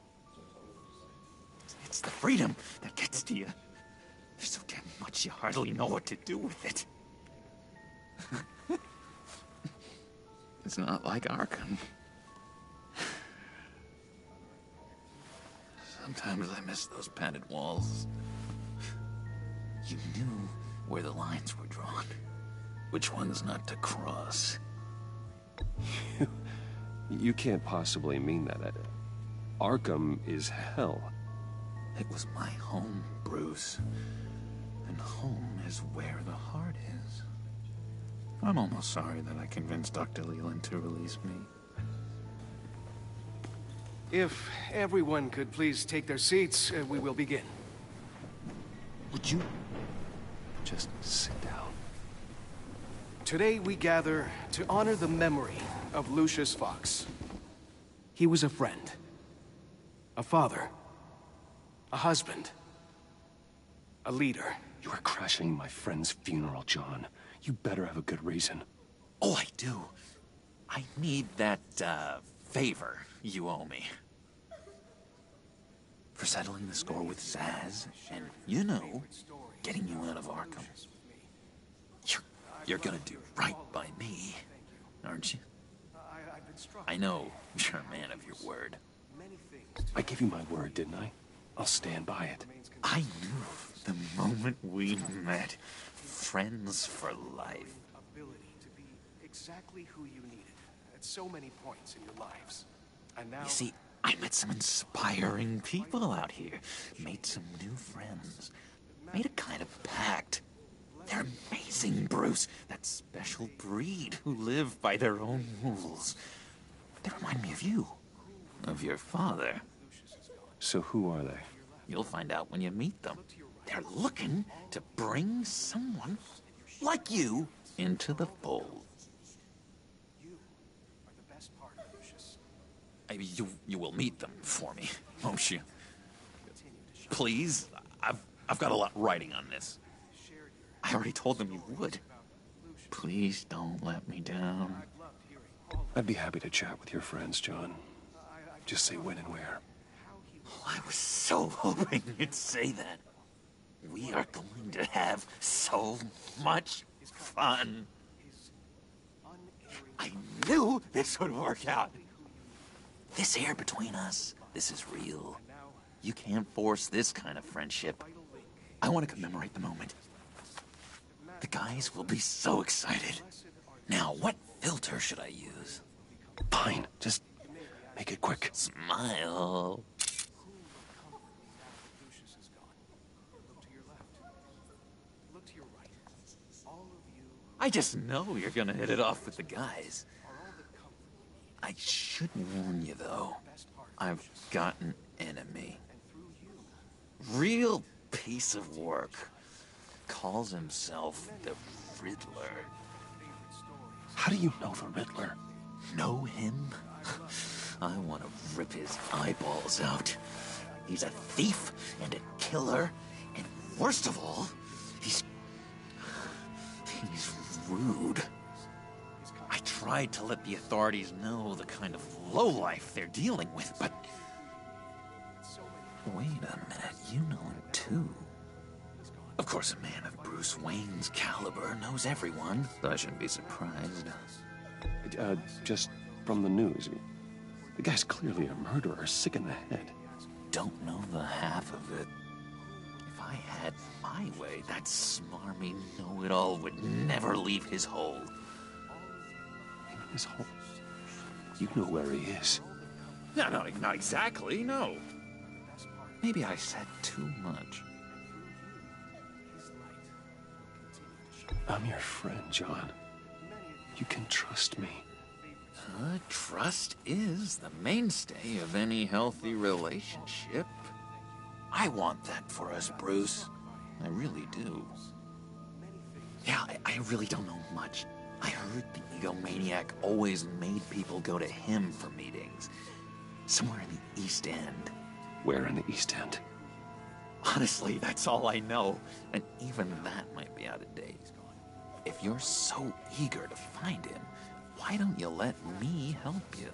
It's the freedom that gets to you. There's so damn much you hardly know what to do with it. It's not like Arkham. Sometimes I miss those padded walls. You knew where the lines were drawn. Which ones not to cross. You can't possibly mean that. Arkham is hell. It was my home, Bruce. And home is where the heart is. I'm almost sorry that I convinced Dr. Leland to release me. If everyone could please take their seats, we will begin. Would you just sit down? Today we gather to honor the memory of Lucius Fox. He was a friend, a father, a husband, a leader. You are crashing my friend's funeral, John. You better have a good reason. Oh, I do. I need that, favor you owe me. For settling the score with Zsasz, and, you know, getting you out of Arkham. You're gonna do right by me, aren't you? I know you're a man of your word. I gave you my word, didn't I? I'll stand by it. I knew the moment we met. Friends for life. Ability to be exactly who you needed at so many points in your lives. And now... You see, I met some inspiring people out here. Made some new friends. Made a kind of pact. They're amazing, Bruce. That special breed who live by their own rules. They remind me of you. Of your father. So who are they? You'll find out when you meet them. They're looking to bring someone like you into the fold. You will meet them for me, won't you? Please, I've got a lot writing on this. I already told them you would. Please don't let me down. I'd be happy to chat with your friends, John. Just say when and where. Oh, I was so hoping you'd say that. We are going to have so much fun. I knew this would work out. This air between us, this is real. You can't force this kind of friendship. I want to commemorate the moment. The guys will be so excited. Now, what filter should I use? Fine, just make it quick. Smile. I just know you're gonna hit it off with the guys. I should warn you, though. I've got an enemy. Real piece of work. Calls himself the Riddler. How do you know the Riddler? Know him? I want to rip his eyeballs out. He's a thief and a killer, and worst of all, he's rude. I tried to let the authorities know the kind of lowlife they're dealing with, but... Wait a minute, you know him too. Of course, a man of Bruce Wayne's caliber knows everyone, so I shouldn't be surprised. Just from the news. The guy's clearly a murderer, sick in the head. Don't know the half of it. If I had my way, that smarmy know-it-all would never leave his hole. His hole? You know where he is. No, not exactly, no. Maybe I said too much. I'm your friend, John. You can trust me. Trust is the mainstay of any healthy relationship. I want that for us, Bruce. I really do. Yeah, I really don't know much. I heard the egomaniac always made people go to him for meetings. Somewhere in the East End. Where in the East End? Honestly, that's all I know. And even that might be out of date. If you're so eager to find him, why don't you let me help you?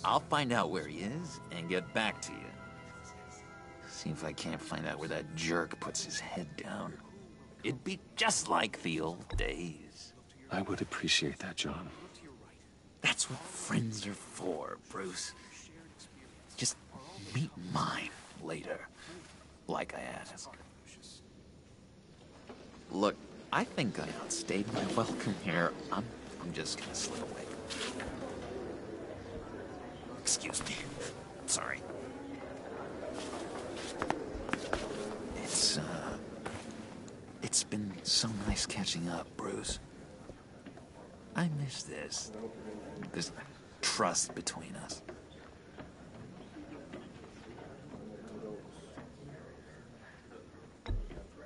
I'll find out where he is and get back to you. See if I can't find out where that jerk puts his head down. It'd be just like the old days. I would appreciate that, John. That's what friends are for, Bruce. Just meet mine later, like I asked. Look, I think I outstayed my welcome here. I'm just gonna slip away. Excuse me. Sorry. It's been so nice catching up, Bruce. I miss this trust between us.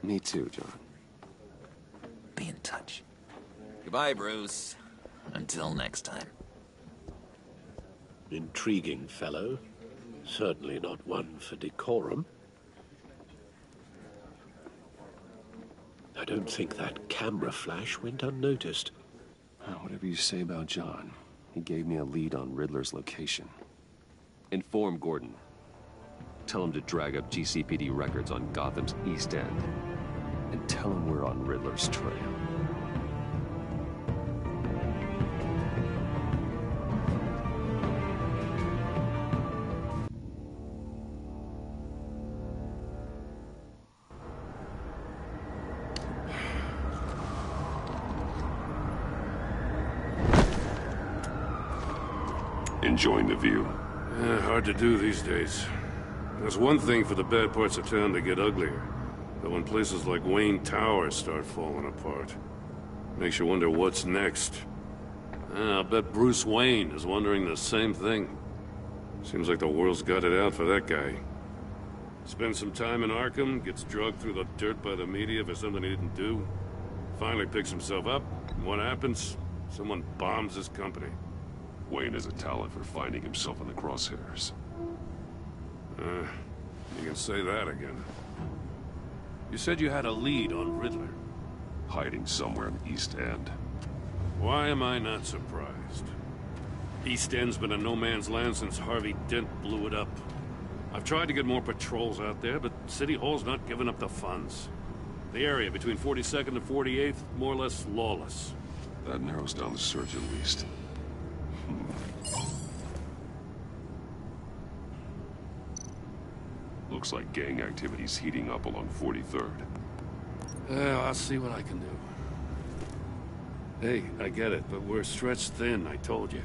Me too, John. Be in touch. Goodbye, Bruce. Until next time. Intriguing fellow. Certainly not one for decorum. I don't think that camera flash went unnoticed. Whatever you say about John, he gave me a lead on Riddler's location. Inform Gordon. Tell him to drag up GCPD records on Gotham's East End. And tell him we're on Riddler's trail. Enjoying the view? Hard to do these days. There's one thing for the bad parts of town to get uglier. But when places like Wayne Tower start falling apart, makes you wonder what's next. I'll bet Bruce Wayne is wondering the same thing. Seems like the world's got it out for that guy. Spends some time in Arkham, gets drugged through the dirt by the media for something he didn't do. Finally picks himself up, and what happens? Someone bombs his company. Wayne has a talent for finding himself in the crosshairs. You can say that again. You said you had a lead on Riddler. Hiding somewhere in the East End. Why am I not surprised? East End's been a no-man's land since Harvey Dent blew it up. I've tried to get more patrols out there, but City Hall's not giving up the funds. The area between 42nd and 48th, more or less lawless. That narrows down the search at least. Looks like gang activity's heating up along 43rd. I'll see what I can do. Hey, I get it, but we're stretched thin, I told you.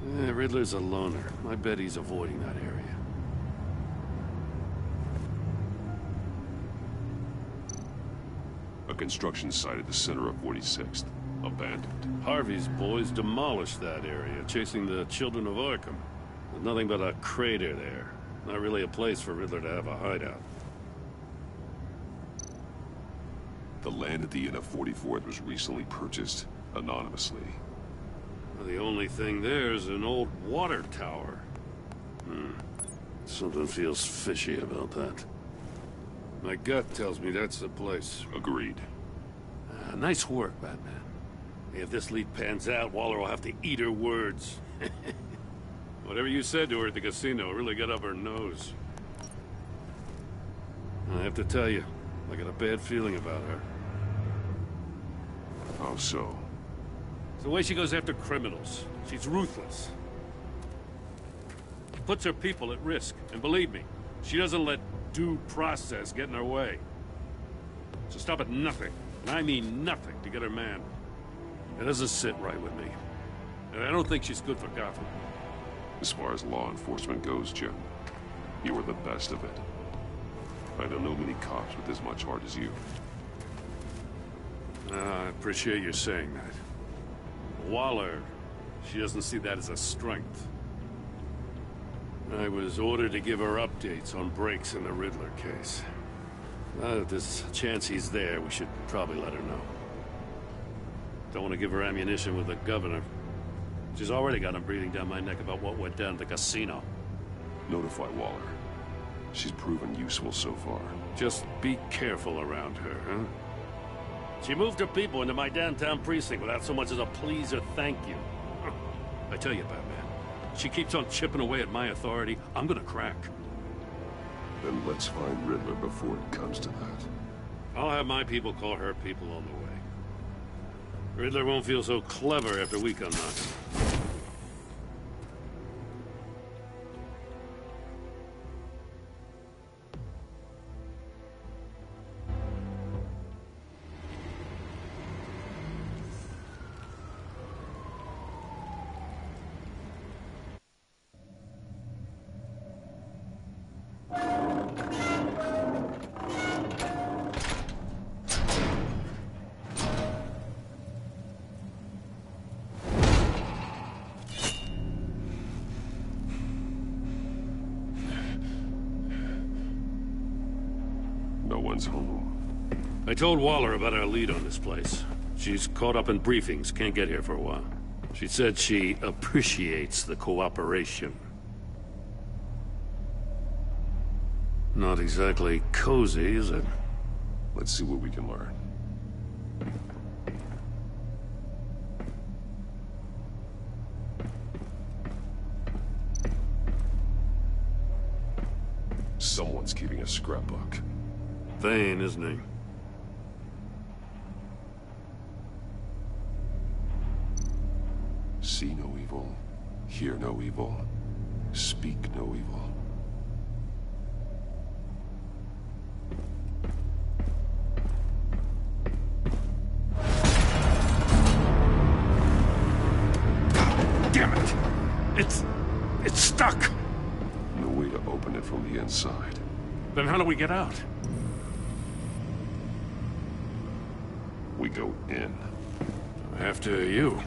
Riddler's a loner. I bet he's avoiding that area. A construction site at the center of 46th. Abandoned. Harvey's boys demolished that area, chasing the children of Arkham. There's nothing but a crater there. Not really a place for Riddler to have a hideout. The land at the end of 44th was recently purchased, anonymously. Well, the only thing there is an old water tower. Something feels fishy about that. My gut tells me that's the place. Agreed. Nice work, Batman. If this lead pans out, Waller will have to eat her words. Whatever you said to her at the casino really got up her nose. I have to tell you, I got a bad feeling about her. How so? It's the way she goes after criminals. She's ruthless. Puts her people at risk. And believe me, she doesn't let due process get in her way. So stop at nothing, and I mean nothing, to get her man. It doesn't sit right with me. And I don't think she's good for Gotham. As far as law enforcement goes, Jim, you are the best of it. I don't know many cops with as much heart as you. I appreciate you saying that. Waller She doesn't see that as a strength. I was ordered to give her updates on breaks in the Riddler case. If there's a chance he's there, we should probably let her know. Don't want to give her ammunition with the governor. She's already got him breathing down my neck about what went down at the casino. Notify Waller. She's proven useful so far. Just be careful around her, huh? She moved her people into my downtown precinct without so much as a please or thank you. I tell you, Batman, she keeps on chipping away at my authority, I'm gonna crack. Then let's find Riddler before it comes to that. I'll have my people call her people on the way. Riddler won't feel so clever after we come knocking. No one's home. I told Waller about our lead on this place. She's caught up in briefings, can't get here for a while. She said she appreciates the cooperation. Not exactly cozy, is it? Let's see what we can learn. Someone's keeping a scrapbook. Thane, isn't he? See no evil, hear no evil, speak no evil. Damn it! It's stuck! No way to open it from the inside. Then how do we get out? We go in. After you.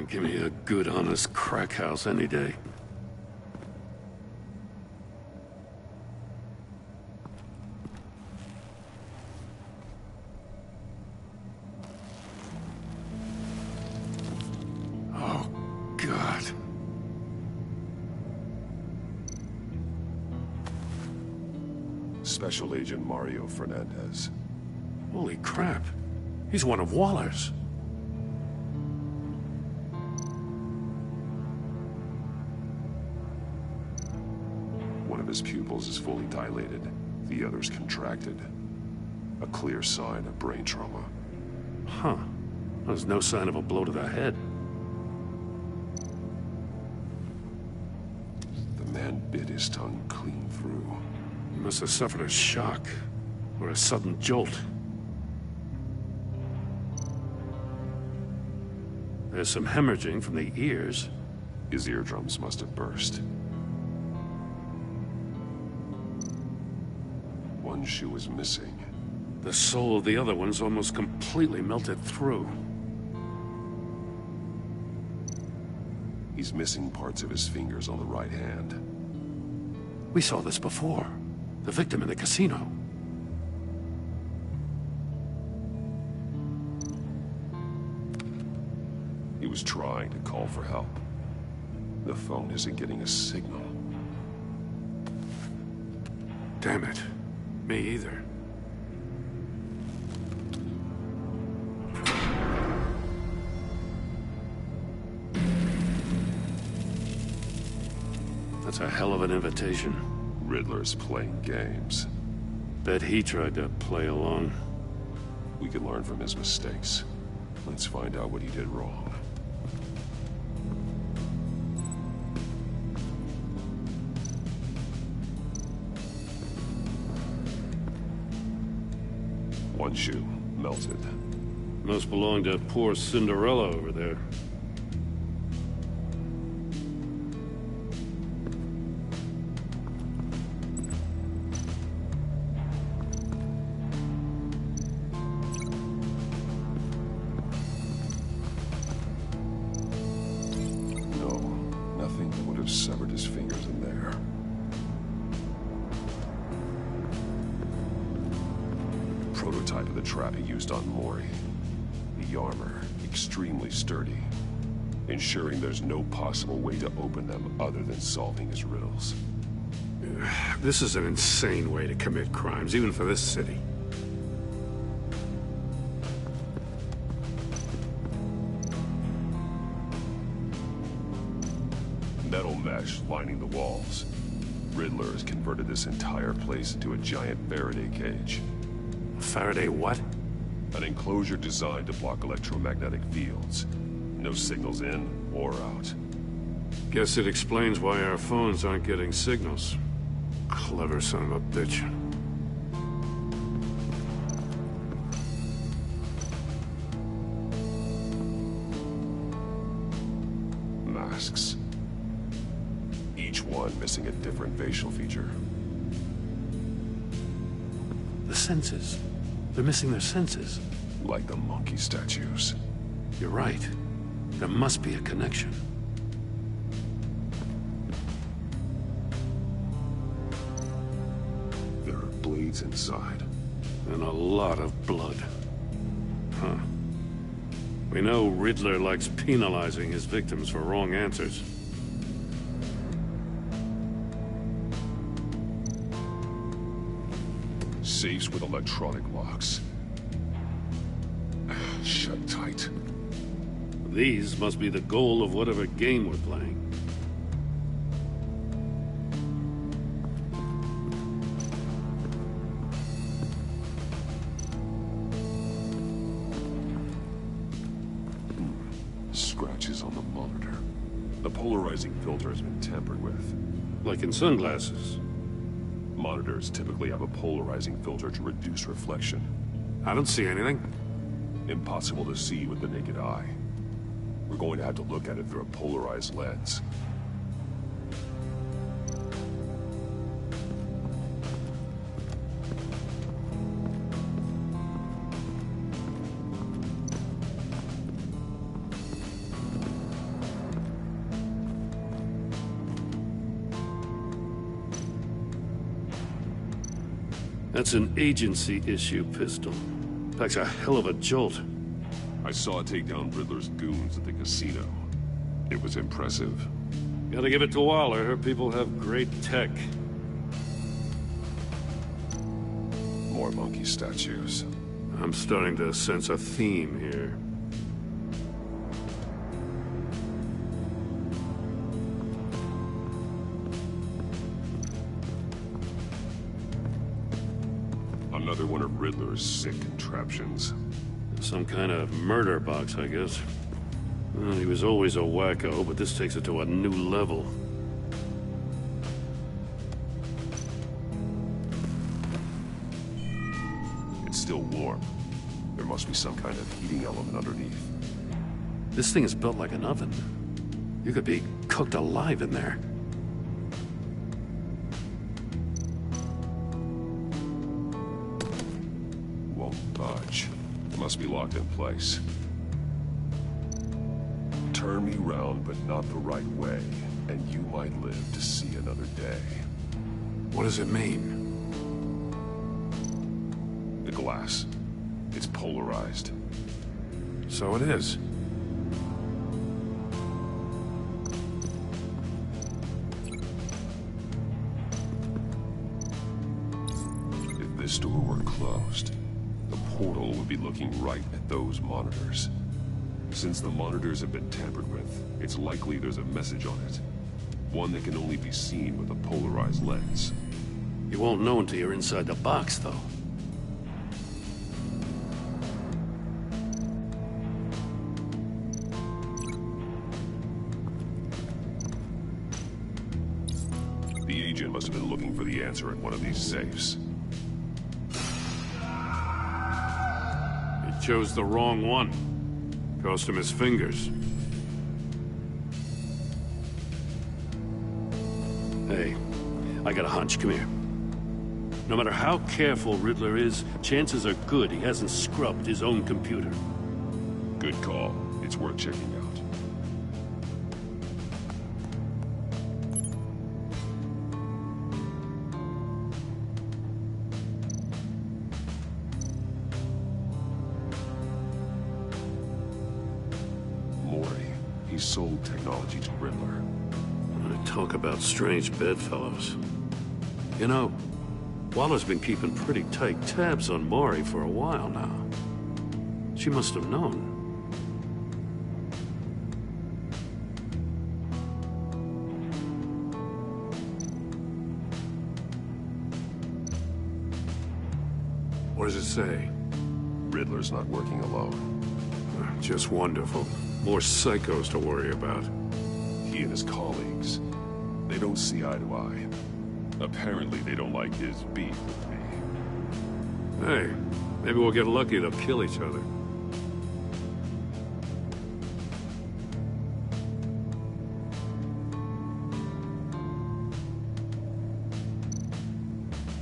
Give me a good, honest crack house any day. Oh, God. Special Agent Mario Fernandez. Holy crap. He's one of Waller's. One of his pupils is fully dilated. The other's contracted. A clear sign of brain trauma. Huh. There's no sign of a blow to the head. The man bit his tongue clean through. He must have suffered a shock. Or a sudden jolt. There's some hemorrhaging from the ears. His eardrums must have burst. One shoe is missing. The sole of the other one's almost completely melted through. He's missing parts of his fingers on the right hand. We saw this before. The victim in the casino. He was trying to call for help. The phone isn't getting a signal. Damn it. Me either. That's a hell of an invitation. Riddler's playing games. Bet he tried to play along. We can learn from his mistakes. Let's find out what he did wrong. One shoe. melted. Must belong to poor Cinderella over there. No, nothing that would have severed his fingers in there. Prototype of the trap he used on Mori. The armor, extremely sturdy, ensuring there's no possible way to open them other than solving his riddles. This is an insane way to commit crimes, even for this city. Metal mesh lining the walls. Riddler has converted this entire place into a giant Faraday cage. Faraday what? An enclosure designed to block electromagnetic fields. No signals in or out. Guess it explains why our phones aren't getting signals. Clever son of a bitch. Masks. Each one missing a different facial feature. The senses. They're missing their senses. Like the monkey statues. You're right. There must be a connection. There are blades inside. And a lot of blood. Huh. We know Riddler likes penalizing his victims for wrong answers. Safes with electronic locks. Shut tight. These must be the goal of whatever game we're playing. Scratches on the monitor. The polarizing filter has been tampered with. Like in sunglasses. Monitors typically have a polarizing filter to reduce reflection. I don't see anything. Impossible to see with the naked eye. We're going to have to look at it through a polarized lens. That's an agency-issue pistol. Packs a hell of a jolt. I saw it take down Riddler's goons at the casino. It was impressive. Gotta give it to Waller. Her people have great tech. More monkey statues. I'm starting to sense a theme here. Another one of Riddler's sick contraptions. Some kind of murder box, I guess. Well, he was always a wacko, but this takes it to a new level. It's still warm. There must be some kind of heating element underneath. This thing is built like an oven. You could be cooked alive in there. Won't budge. It must be locked in place. Turn me round, but not the right way, and you might live to see another day. What does it mean? The glass. It's polarized. So it is. If this door were closed, the portal would be looking right at those monitors. Since the monitors have been tampered with, it's likely there's a message on it. One that can only be seen with a polarized lens. You won't know until you're inside the box, though. The agent must have been looking for the answer in one of these safes. chose the wrong one. Cost him his fingers. Hey, I got a hunch. Come here. No matter how careful Riddler is, chances are good he hasn't scrubbed his own computer. Good call. It's worth checking out. Mori. He sold technology to Riddler. Talk about strange bedfellows. You know, Waller's been keeping pretty tight tabs on Mori for a while now. She must have known. What does it say? Riddler's not working alone. Just wonderful. More psychos to worry about. He and his colleagues, they don't see eye to eye. Apparently they don't like his beef with me. Hey, maybe we'll get lucky they'll kill each other.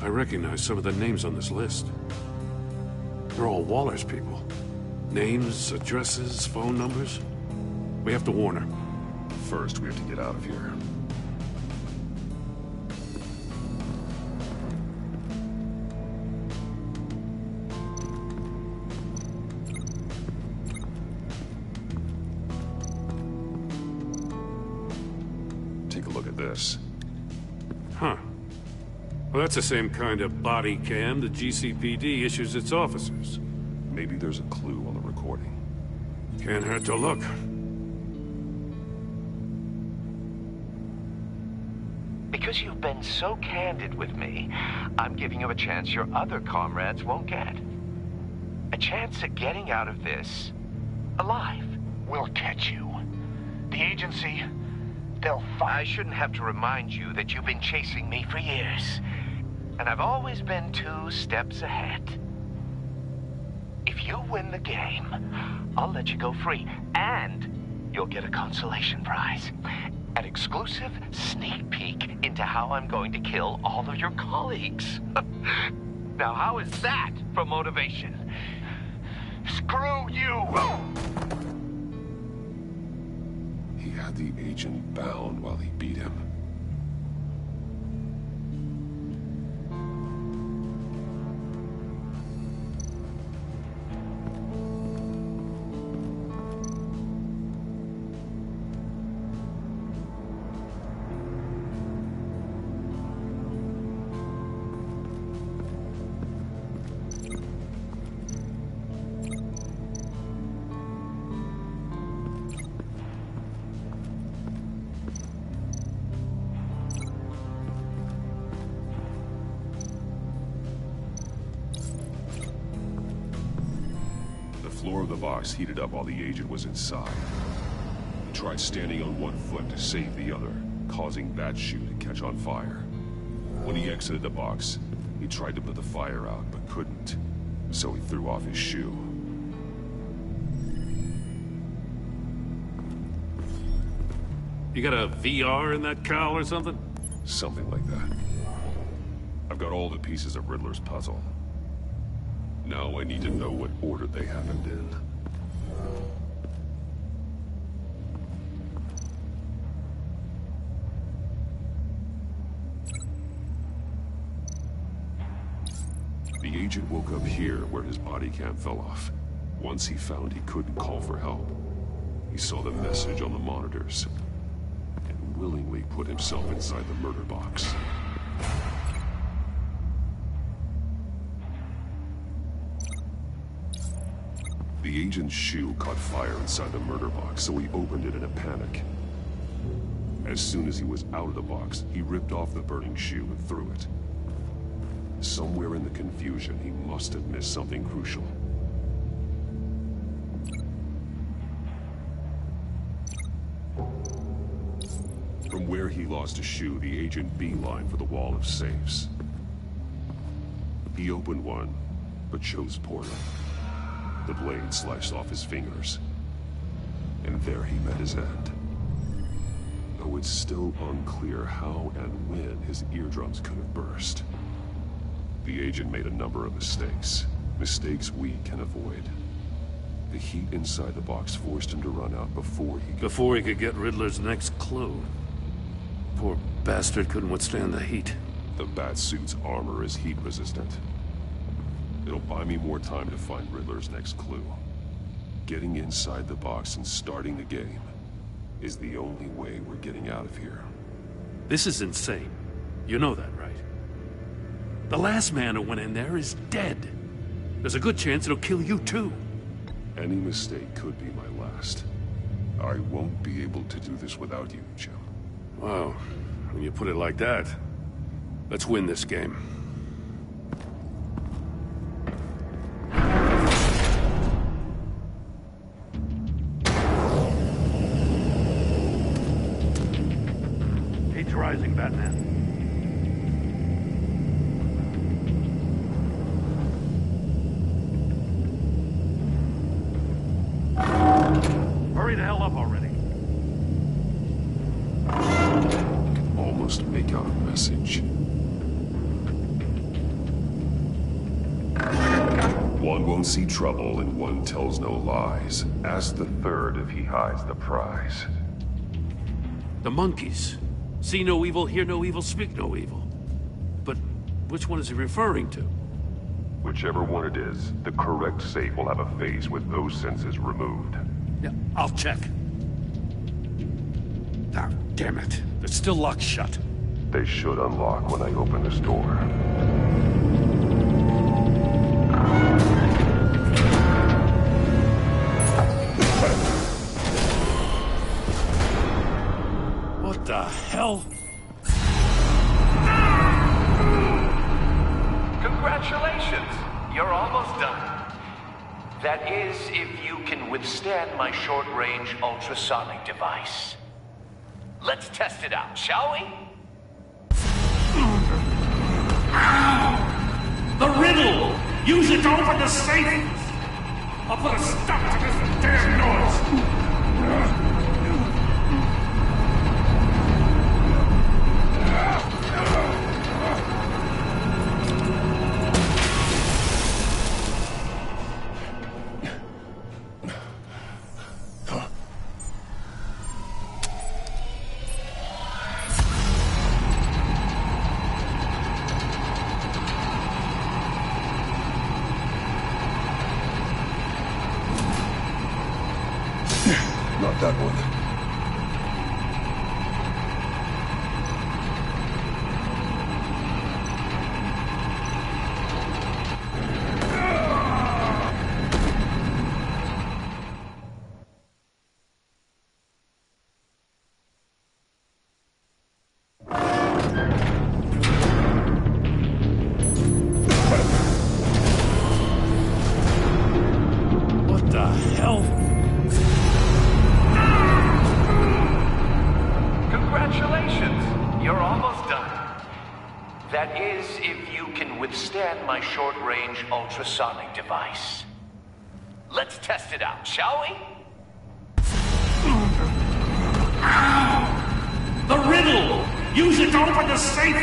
I recognize some of the names on this list. They're all Waller's people. Names, addresses, phone numbers. We have to warn her. First, we have to get out of here. Take a look at this. Huh. Well, that's the same kind of body cam the GCPD issues its officers. Maybe there's a clue on the recording. Can't hurt to look. Because you've been so candid with me, I'm giving you a chance your other comrades won't get. A chance at getting out of this alive. We'll catch you. The agency, they'll find... I shouldn't have to remind you that you've been chasing me for years. And I've always been 2 steps ahead. If you win the game, I'll let you go free. And you'll get a consolation prize. An exclusive sneak peek into how I'm going to kill all of your colleagues. Now, how is that for motivation? Screw you! He had the agent bound while he beat him. The floor of the box heated up while the agent was inside. He tried standing on one foot to save the other, causing that shoe to catch on fire. When he exited the box, he tried to put the fire out, but couldn't. So he threw off his shoe. You got a VR in that cowl or something? Something like that. I've got all the pieces of Riddler's puzzle. Now I need to know what order they happened in. The agent woke up here where his body cam fell off. Once he found he couldn't call for help, he saw the message on the monitors and willingly put himself inside the murder box. The agent's shoe caught fire inside the murder box, so he opened it in a panic. As soon as he was out of the box, he ripped off the burning shoe and threw it. Somewhere in the confusion, he must have missed something crucial. From where he lost a shoe, the agent beelined for the wall of safes. He opened one, but chose poorly. The blade sliced off his fingers. And there he met his end. Though it's still unclear how and when his eardrums could have burst. The agent made a number of mistakes. Mistakes we can avoid. The heat inside the box forced him to run out before he could get Riddler's next clue. Poor bastard couldn't withstand the heat. The Batsuit's armor is heat resistant. It'll buy me more time to find Riddler's next clue. Getting inside the box and starting the game is the only way we're getting out of here. This is insane. You know that, right? The last man who went in there is dead. There's a good chance it'll kill you too. Any mistake could be my last. I won't be able to do this without you, Jim. Wow, when you put it like that, let's win this game. Heat's rising, Batman. Hurry the hell up already. Almost make out a message. One won't see trouble and one tells no lies. Ask the third if he hides the prize. The monkeys. See no evil, hear no evil, speak no evil. But which one is he referring to? Whichever one it is, the correct safe will have a face with those senses removed. Yeah, I'll check. Ah, damn it. They're still locked shut. They should unlock when I open this door. What the hell? Congratulations! You're almost done. That is, if you can withstand my short-range ultrasonic device. Let's test it out, shall we? The riddle! Use it to open the safe! I'll put a stop to this damn noise! Not that one. What the hell? Congratulations! You're almost done. That is, if you can withstand my short-range ultrasonic device. Let's test it out, shall we? The riddle! Use it to open the safe!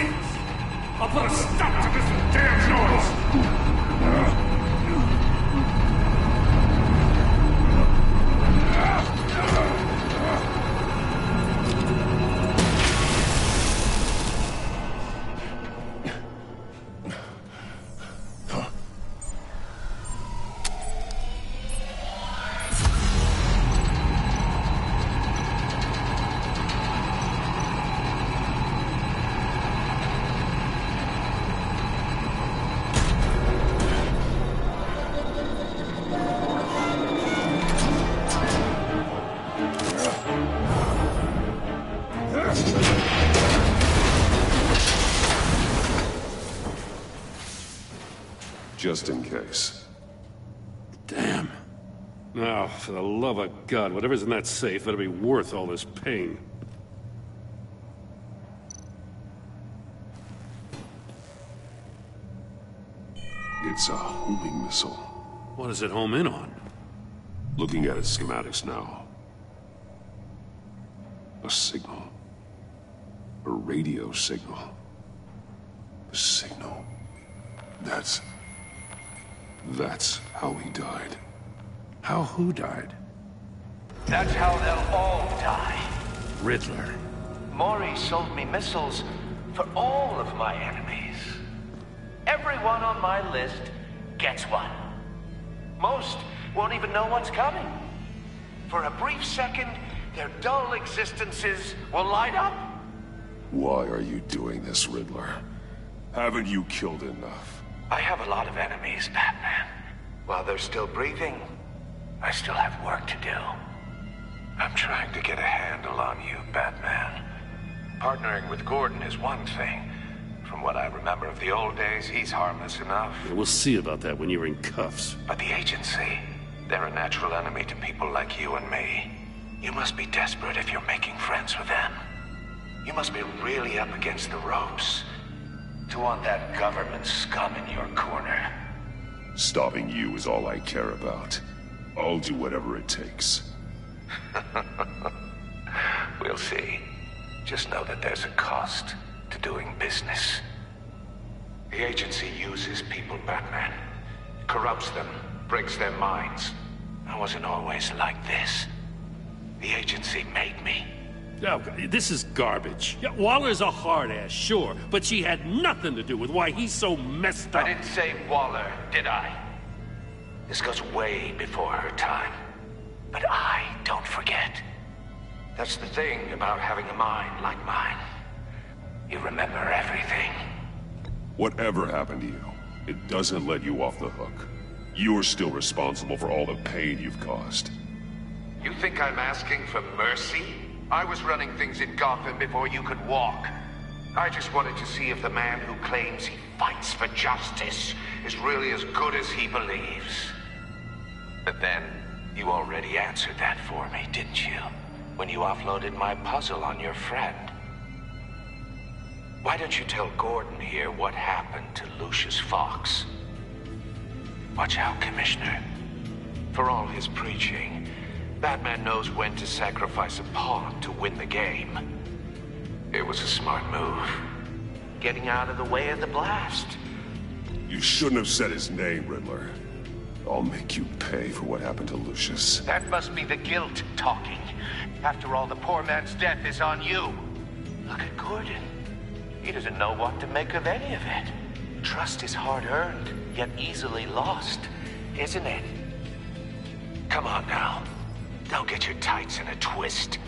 I'll put a stop to this damn noise! Just in case. Damn. Now, for the love of God, whatever's in that safe better be worth all this pain. It's a homing missile. What does it home in on? Looking at its schematics now. A signal. A radio signal. A signal. That's how he died. How who died? That's how they'll all die. Riddler. Mori sold me missiles for all of my enemies. Everyone on my list gets one. Most won't even know what's coming. For a brief second, their dull existences will light up. Why are you doing this, Riddler? Haven't you killed enough? I have a lot of enemies, Batman. While they're still breathing, I still have work to do. I'm trying to get a handle on you, Batman. Partnering with Gordon is one thing. From what I remember of the old days, he's harmless enough. Yeah, we'll see about that when you're in cuffs. But the agency, they're a natural enemy to people like you and me. You must be desperate if you're making friends with them. You must be really up against the ropes to want that government scum in your corner. Stopping you is all I care about. I'll do whatever it takes. We'll see. Just know that there's a cost to doing business. The agency uses people, Batman. Corrupts them, breaks their minds. I wasn't always like this. The agency made me. Oh, this is garbage. Yeah, Waller's a hard-ass, sure, but she had nothing to do with why he's so messed up. I didn't say Waller, did I? This goes way before her time. But I don't forget. That's the thing about having a mind like mine. You remember everything. Whatever happened to you, it doesn't let you off the hook. You're still responsible for all the pain you've caused. You think I'm asking for mercy? I was running things in Gotham before you could walk. I just wanted to see if the man who claims he fights for justice is really as good as he believes. But then, you already answered that for me, didn't you? When you offloaded my puzzle on your friend. Why don't you tell Gordon here what happened to Lucius Fox? Watch out, Commissioner. For all his preaching, Batman knows when to sacrifice a pawn to win the game. It was a smart move. Getting out of the way of the blast. You shouldn't have said his name, Riddler. I'll make you pay for what happened to Lucius. That must be the guilt talking. After all, the poor man's death is on you. Look at Gordon. He doesn't know what to make of any of it. Trust is hard-earned, yet easily lost, isn't it? Come on now. Don't get your tights in a twist.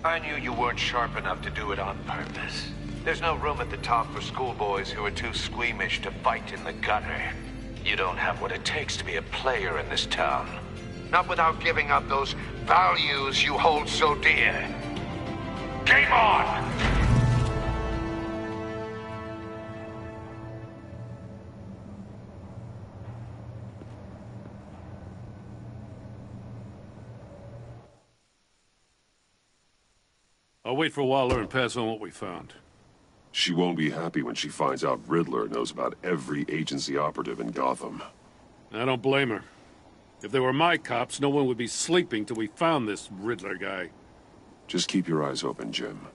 I knew you weren't sharp enough to do it on purpose. There's no room at the top for schoolboys who are too squeamish to fight in the gutter. You don't have what it takes to be a player in this town. Not without giving up those values you hold so dear. Game on! I'll wait for Waller and pass on what we found. She won't be happy when she finds out Riddler knows about every agency operative in Gotham. I don't blame her. If they were my cops, no one would be sleeping till we found this Riddler guy. Just keep your eyes open, Jim.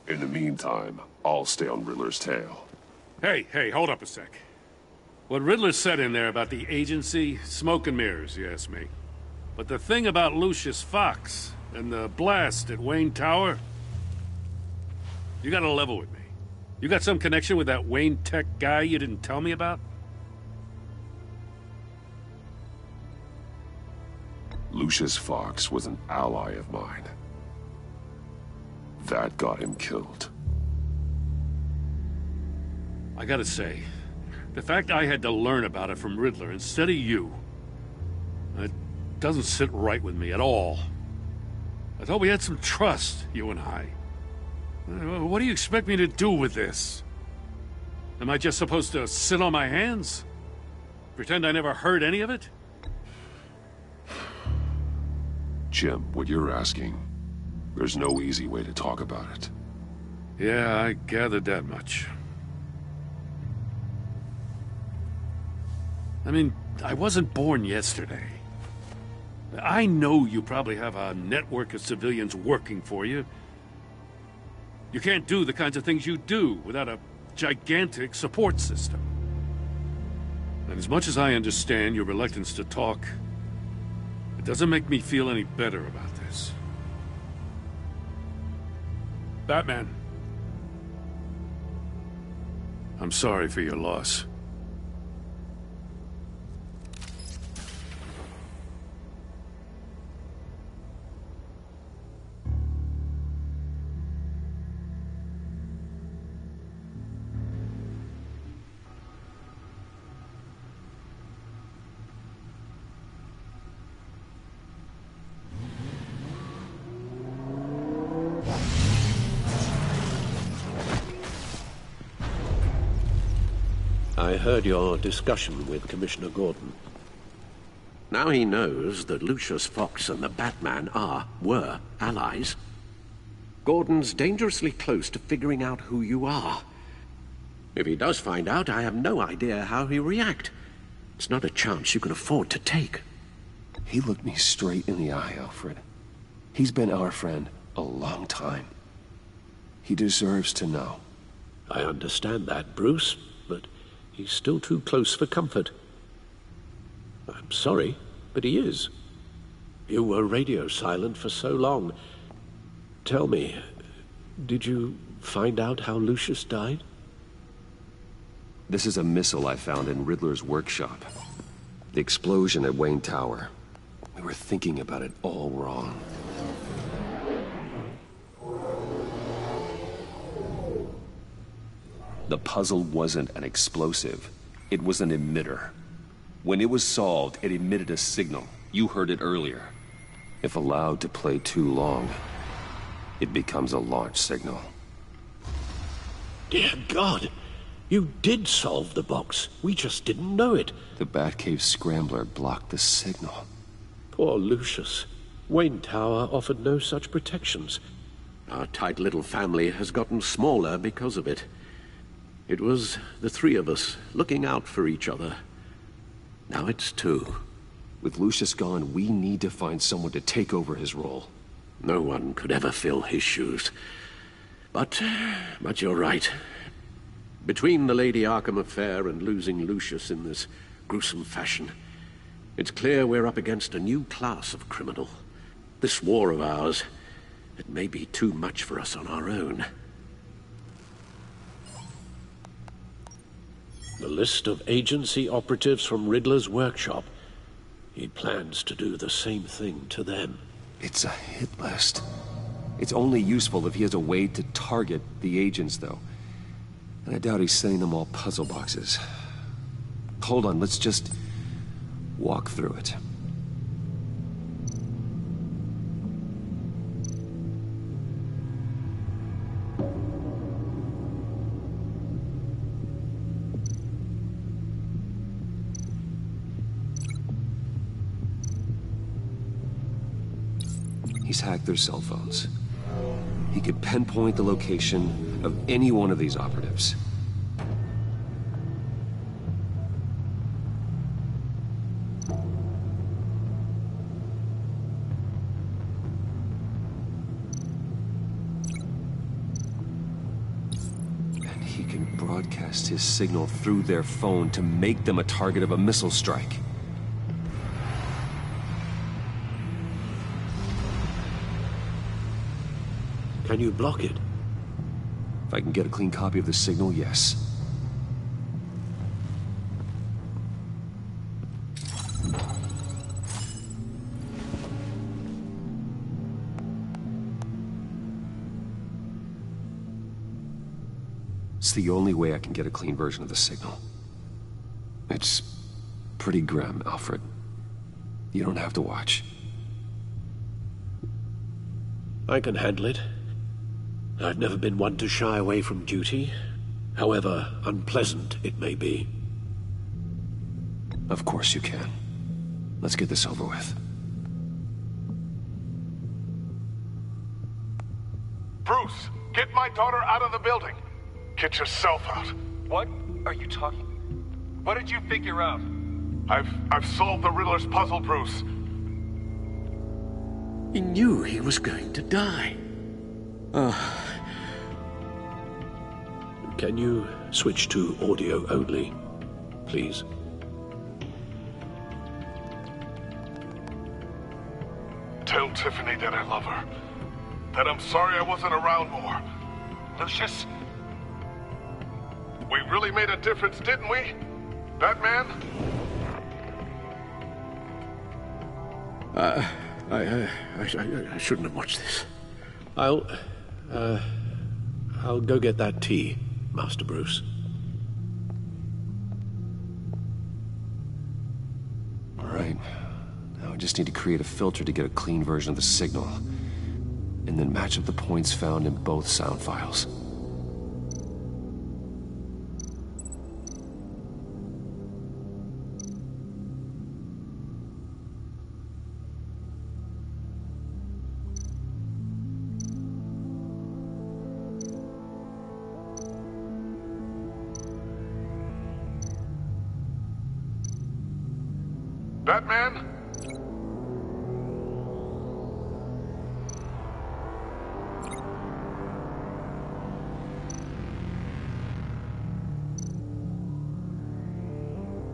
In the meantime, I'll stay on Riddler's tail. Hey, hold up a sec. What Riddler said in there about the agency, smoke and mirrors, you ask me. But the thing about Lucius Fox and the blast at Wayne Tower, you gotta level with me. You got some connection with that Wayne Tech guy you didn't tell me about? Lucius Fox was an ally of mine. That got him killed. I gotta say, the fact I had to learn about it from Riddler instead of you, it doesn't sit right with me at all. I thought we had some trust, you and I. What do you expect me to do with this? Am I just supposed to sit on my hands? Pretend I never heard any of it? Jim, what you're asking, there's no easy way to talk about it. Yeah, I gathered that much. I mean, I wasn't born yesterday. I know you probably have a network of civilians working for you. You can't do the kinds of things you do without a gigantic support system. And as much as I understand your reluctance to talk, it doesn't make me feel any better about this. Batman. I'm sorry for your loss. I heard your discussion with Commissioner Gordon. Now he knows that Lucius Fox and the Batman were allies. Gordon's dangerously close to figuring out who you are. If he does find out, I have no idea how he'll react. It's not a chance you can afford to take. He looked me straight in the eye, Alfred. He's been our friend a long time. He deserves to know. I understand that, Bruce, but he's still too close for comfort. I'm sorry, but he is. You were radio silent for so long. Tell me, did you find out how Lucius died? This is a missile I found in Riddler's workshop. The explosion at Wayne Tower. We were thinking about it all wrong. The puzzle wasn't an explosive. It was an emitter. When it was solved, it emitted a signal. You heard it earlier. If allowed to play too long, it becomes a launch signal. Dear God! You did solve the box. We just didn't know it. The Batcave scrambler blocked the signal. Poor Lucius. Wayne Tower offered no such protections. Our tight little family has gotten smaller because of it. It was the three of us looking out for each other. Now it's two. With Lucius gone, we need to find someone to take over his role. No one could ever fill his shoes. But you're right. Between the Lady Arkham affair and losing Lucius in this gruesome fashion, it's clear we're up against a new class of criminal. This war of ours, it may be too much for us on our own. The list of agency operatives from Riddler's workshop. He plans to do the same thing to them. It's a hit list. It's only useful if he has a way to target the agents, though. And I doubt he's sending them all puzzle boxes. Hold on, let's just walk through it. He's hacked their cell phones. He could pinpoint the location of any one of these operatives. And he can broadcast his signal through their phone to make them a target of a missile strike. Can you block it? If I can get a clean copy of the signal, yes. It's the only way I can get a clean version of the signal. It's pretty grim, Alfred. You don't have to watch. I can handle it. I've never been one to shy away from duty, however unpleasant it may be. Of course you can. Let's get this over with. Bruce, get my daughter out of the building. Get yourself out. What are you talking? What did you figure out? I've solved the Riddler's puzzle, Bruce. He knew he was going to die. Can you switch to audio only, please? Tell Tiffany that I love her. That I'm sorry I wasn't around more. Lucius, we really made a difference, didn't we? Batman? I shouldn't have watched this. I'll go get that tea, Master Bruce. All right. Now I just need to create a filter to get a clean version of the signal, and then match up the points found in both sound files. Batman?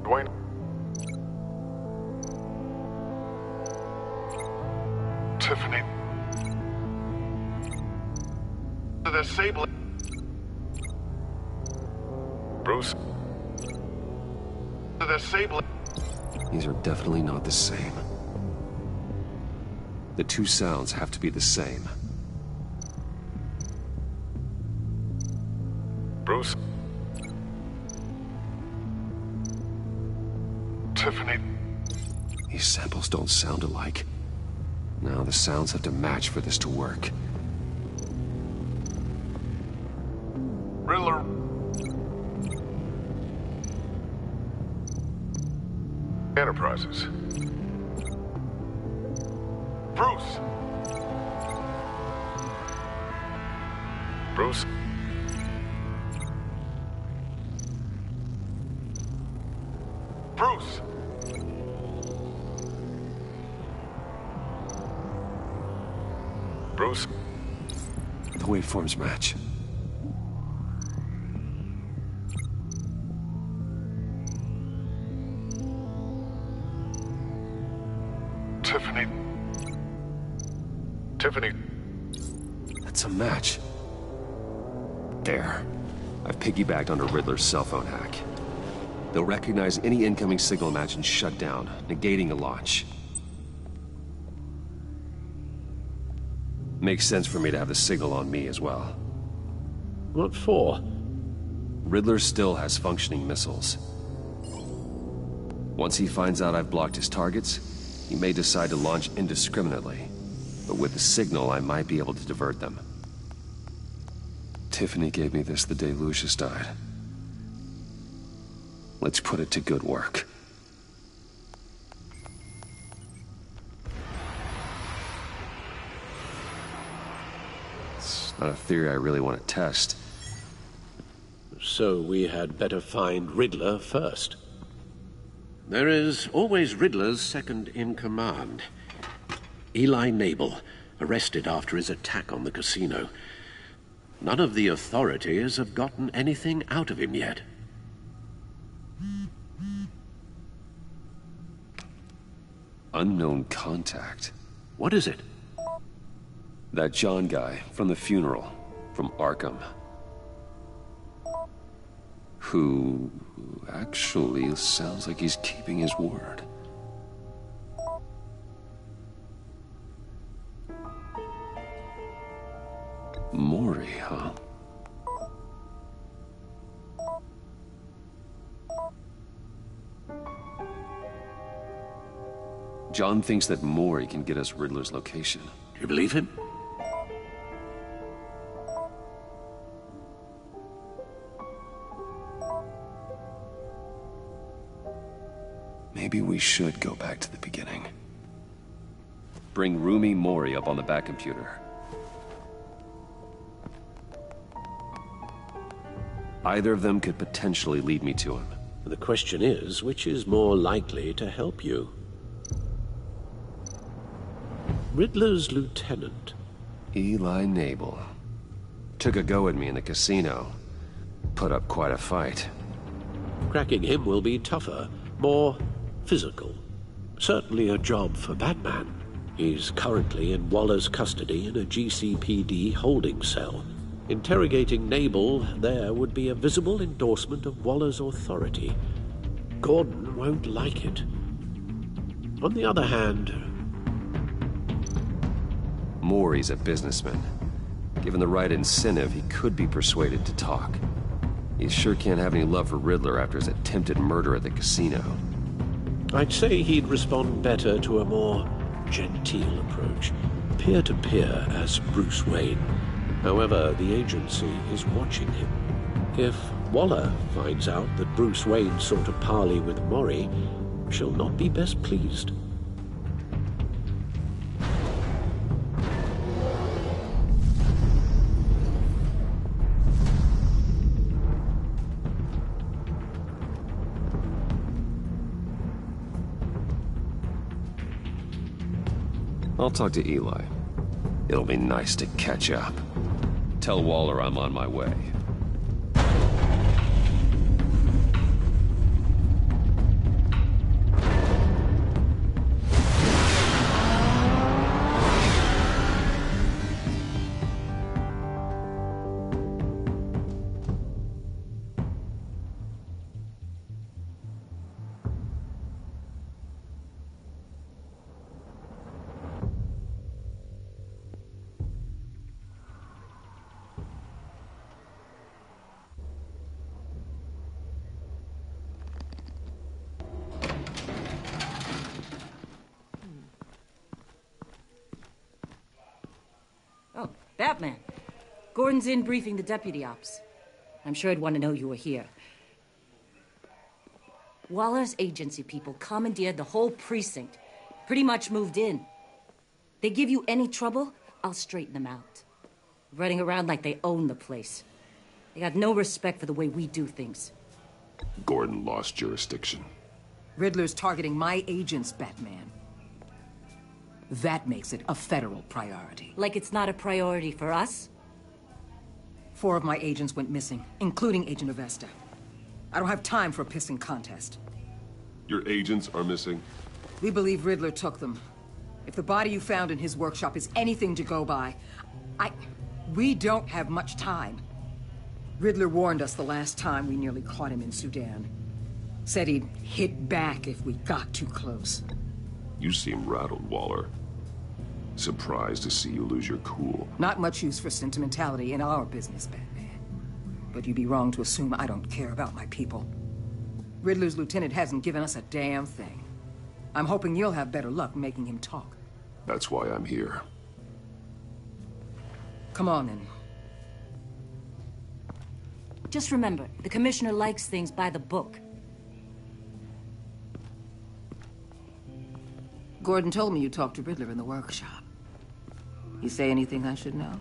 Dwayne? Tiffany? The Sable? Bruce? The Sable? These are definitely not the same. The two sounds have to be the same. Bruce? Tiffany? These samples don't sound alike. Now the sounds have to match for this to work. Riddler? Enterprises. Bruce! Bruce? Bruce! Bruce? The waveforms match. Tiffany. Tiffany. That's a match. There. I've piggybacked onto Riddler's cell phone hack. They'll recognize any incoming signal match and shut down, negating a launch. Makes sense for me to have the signal on me as well. What for? Riddler still has functioning missiles. Once he finds out I've blocked his targets, he may decide to launch indiscriminately. But with the signal, I might be able to divert them. Tiffany gave me this the day Lucius died. Let's put it to good work. It's not a theory I really want to test. So we had better find Riddler first. There is always Riddler's second-in-command. Eli Nabel, arrested after his attack on the casino. None of the authorities have gotten anything out of him yet. Unknown contact. What is it? That John guy from the funeral, from Arkham. Who actually sounds like he's keeping his word. Mori, huh? John thinks that Mori can get us Riddler's location. Do you believe him? Maybe we should go back to the beginning. Bring Rumi Mori up on the back computer. Either of them could potentially lead me to him. The question is, which is more likely to help you? Riddler's lieutenant. Eli Nabel. Took a go at me in the casino. Put up quite a fight. Cracking him will be tougher, more physical. Certainly a job for Batman. He's currently in Waller's custody in a GCPD holding cell. Interrogating Nabel there would be a visible endorsement of Waller's authority. Gordon won't like it. On the other hand... Maury's a businessman. Given the right incentive, he could be persuaded to talk. He sure can't have any love for Riddler after his attempted murder at the casino. I'd say he'd respond better to a more genteel approach, peer-to-peer as Bruce Wayne. However, the agency is watching him. If Waller finds out that Bruce Wayne sought a parley with Maury, she'll not be best pleased. I'll talk to Eli. It'll be nice to catch up. Tell Waller I'm on my way. Oh, Batman. Gordon's in briefing the deputy ops. I'm sure I'd want to know you were here. Waller's agency people commandeered the whole precinct. Pretty much moved in. They give you any trouble, I'll straighten them out. Running around like they own the place. They got no respect for the way we do things. Gordon lost jurisdiction. Riddler's targeting my agents, Batman. That makes it a federal priority. Like it's not a priority for us? 4 of my agents went missing, including Agent Avesta. I don't have time for a pissing contest. Your agents are missing? We believe Riddler took them. If the body you found in his workshop is anything to go by, we don't have much time. Riddler warned us the last time we nearly caught him in Sudan. Said he'd hit back if we got too close. You seem rattled, Waller. Surprised to see you lose your cool. Not much use for sentimentality in our business, Batman. But you'd be wrong to assume I don't care about my people. Riddler's lieutenant hasn't given us a damn thing. I'm hoping you'll have better luck making him talk. That's why I'm here. Come on, then. Just remember, the commissioner likes things by the book. Gordon told me you talked to Riddler in the workshop. You say anything I should know?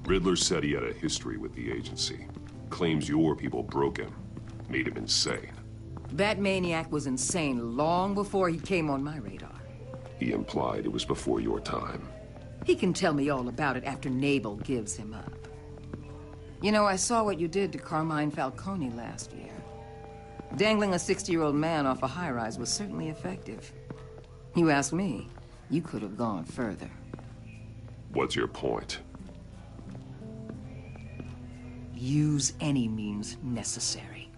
Riddler said he had a history with the agency. Claims your people broke him. Made him insane. That maniac was insane long before he came on my radar. He implied it was before your time. He can tell me all about it after Nabel gives him up. You know, I saw what you did to Carmine Falcone last year. Dangling a 60-year-old man off a high-rise was certainly effective. You ask me, you could have gone further. What's your point? Use any means necessary.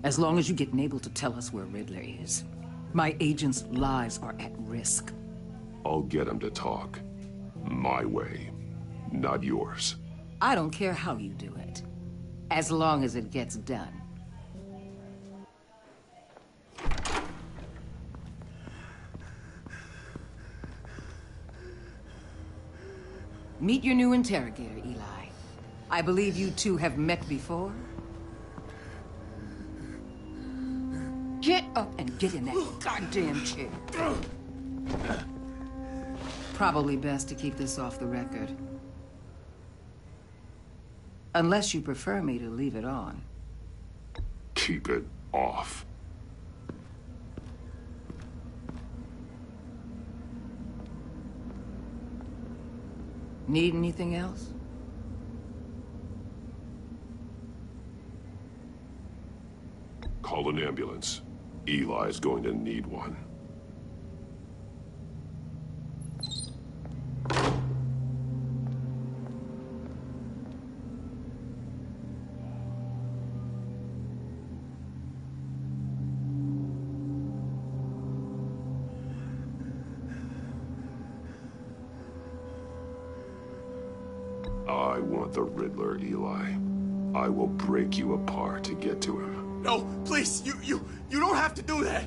As long as you get Nabel to tell us where Riddler is. My agents' lives are at risk. I'll get him to talk. My way, not yours. I don't care how you do it, as long as it gets done. Meet your new interrogator, Eli. I believe you two have met before. Get up and get in that goddamn chair. Probably best to keep this off the record. Unless you prefer me to leave it on. Keep it off. Need anything else? Call an ambulance. Eli's going to need one. I want the Riddler, Eli. I will break you apart to get to him. No, please, you don't have to do that.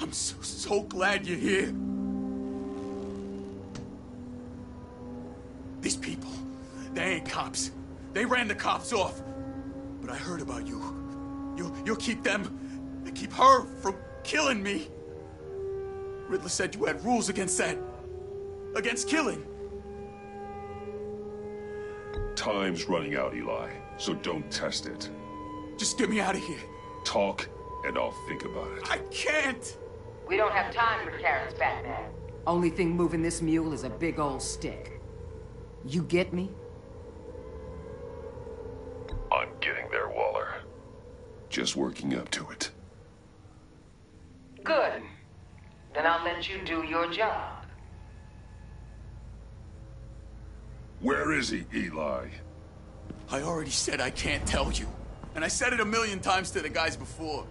I'm so glad you're here. These people, they ain't cops. They ran the cops off. But I heard about you. You'll keep them and keep her from killing me. Riddler said you had rules against that. Against killing. Time's running out, Eli, so don't test it. Just get me out of here. Talk, and I'll think about it. I can't! We don't have time for carrots, Batman. Only thing moving this mule is a big old stick. You get me? I'm getting there, Waller. Just working up to it. Good. Then I'll let you do your job. Where is he, Eli? I already said I can't tell you. And I said it 1,000,000 times to the guys before.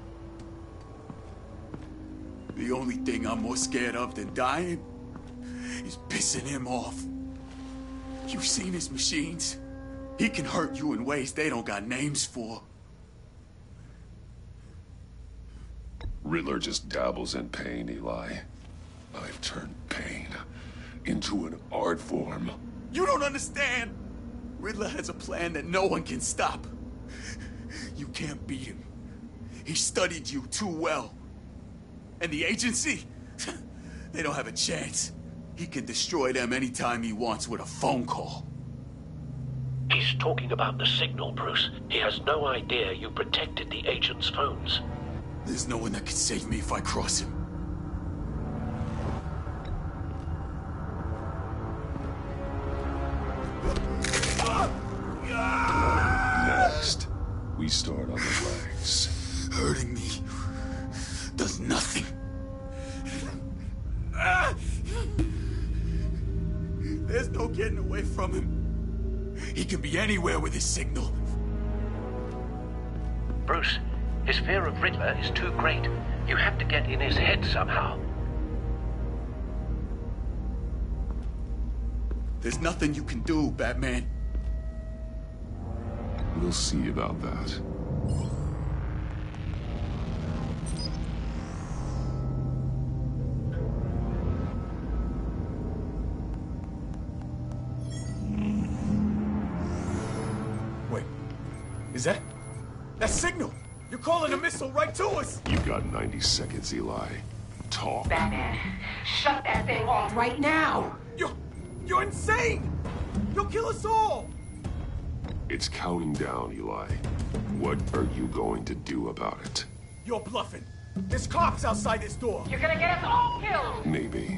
The only thing I'm more scared of than dying is pissing him off. You've seen his machines. He can hurt you in ways they don't got names for. Riddler just dabbles in pain, Eli. I've turned pain into an art form. You don't understand! Riddler has a plan that no one can stop. You can't beat him. He studied you too well. And the agency? They don't have a chance. He can destroy them anytime he wants with a phone call. He's talking about the signal, Bruce. He has no idea you protected the agent's phones. There's no one that can save me if I cross him. Next, we start on the legs. Hurting me does nothing. There's no getting away from him. He can be anywhere with his signal. Bruce, his fear of Riddler is too great. You have to get in his head somehow. There's nothing you can do, Batman. We'll see about that. Wait, is that signal? You're calling a missile right to us! You've got 90 seconds, Eli. Talk. Batman, shut that thing off right now! You're insane! You'll kill us all! It's counting down, Eli. What are you going to do about it? You're bluffing. There's cops outside this door. You're gonna get us all killed! Maybe.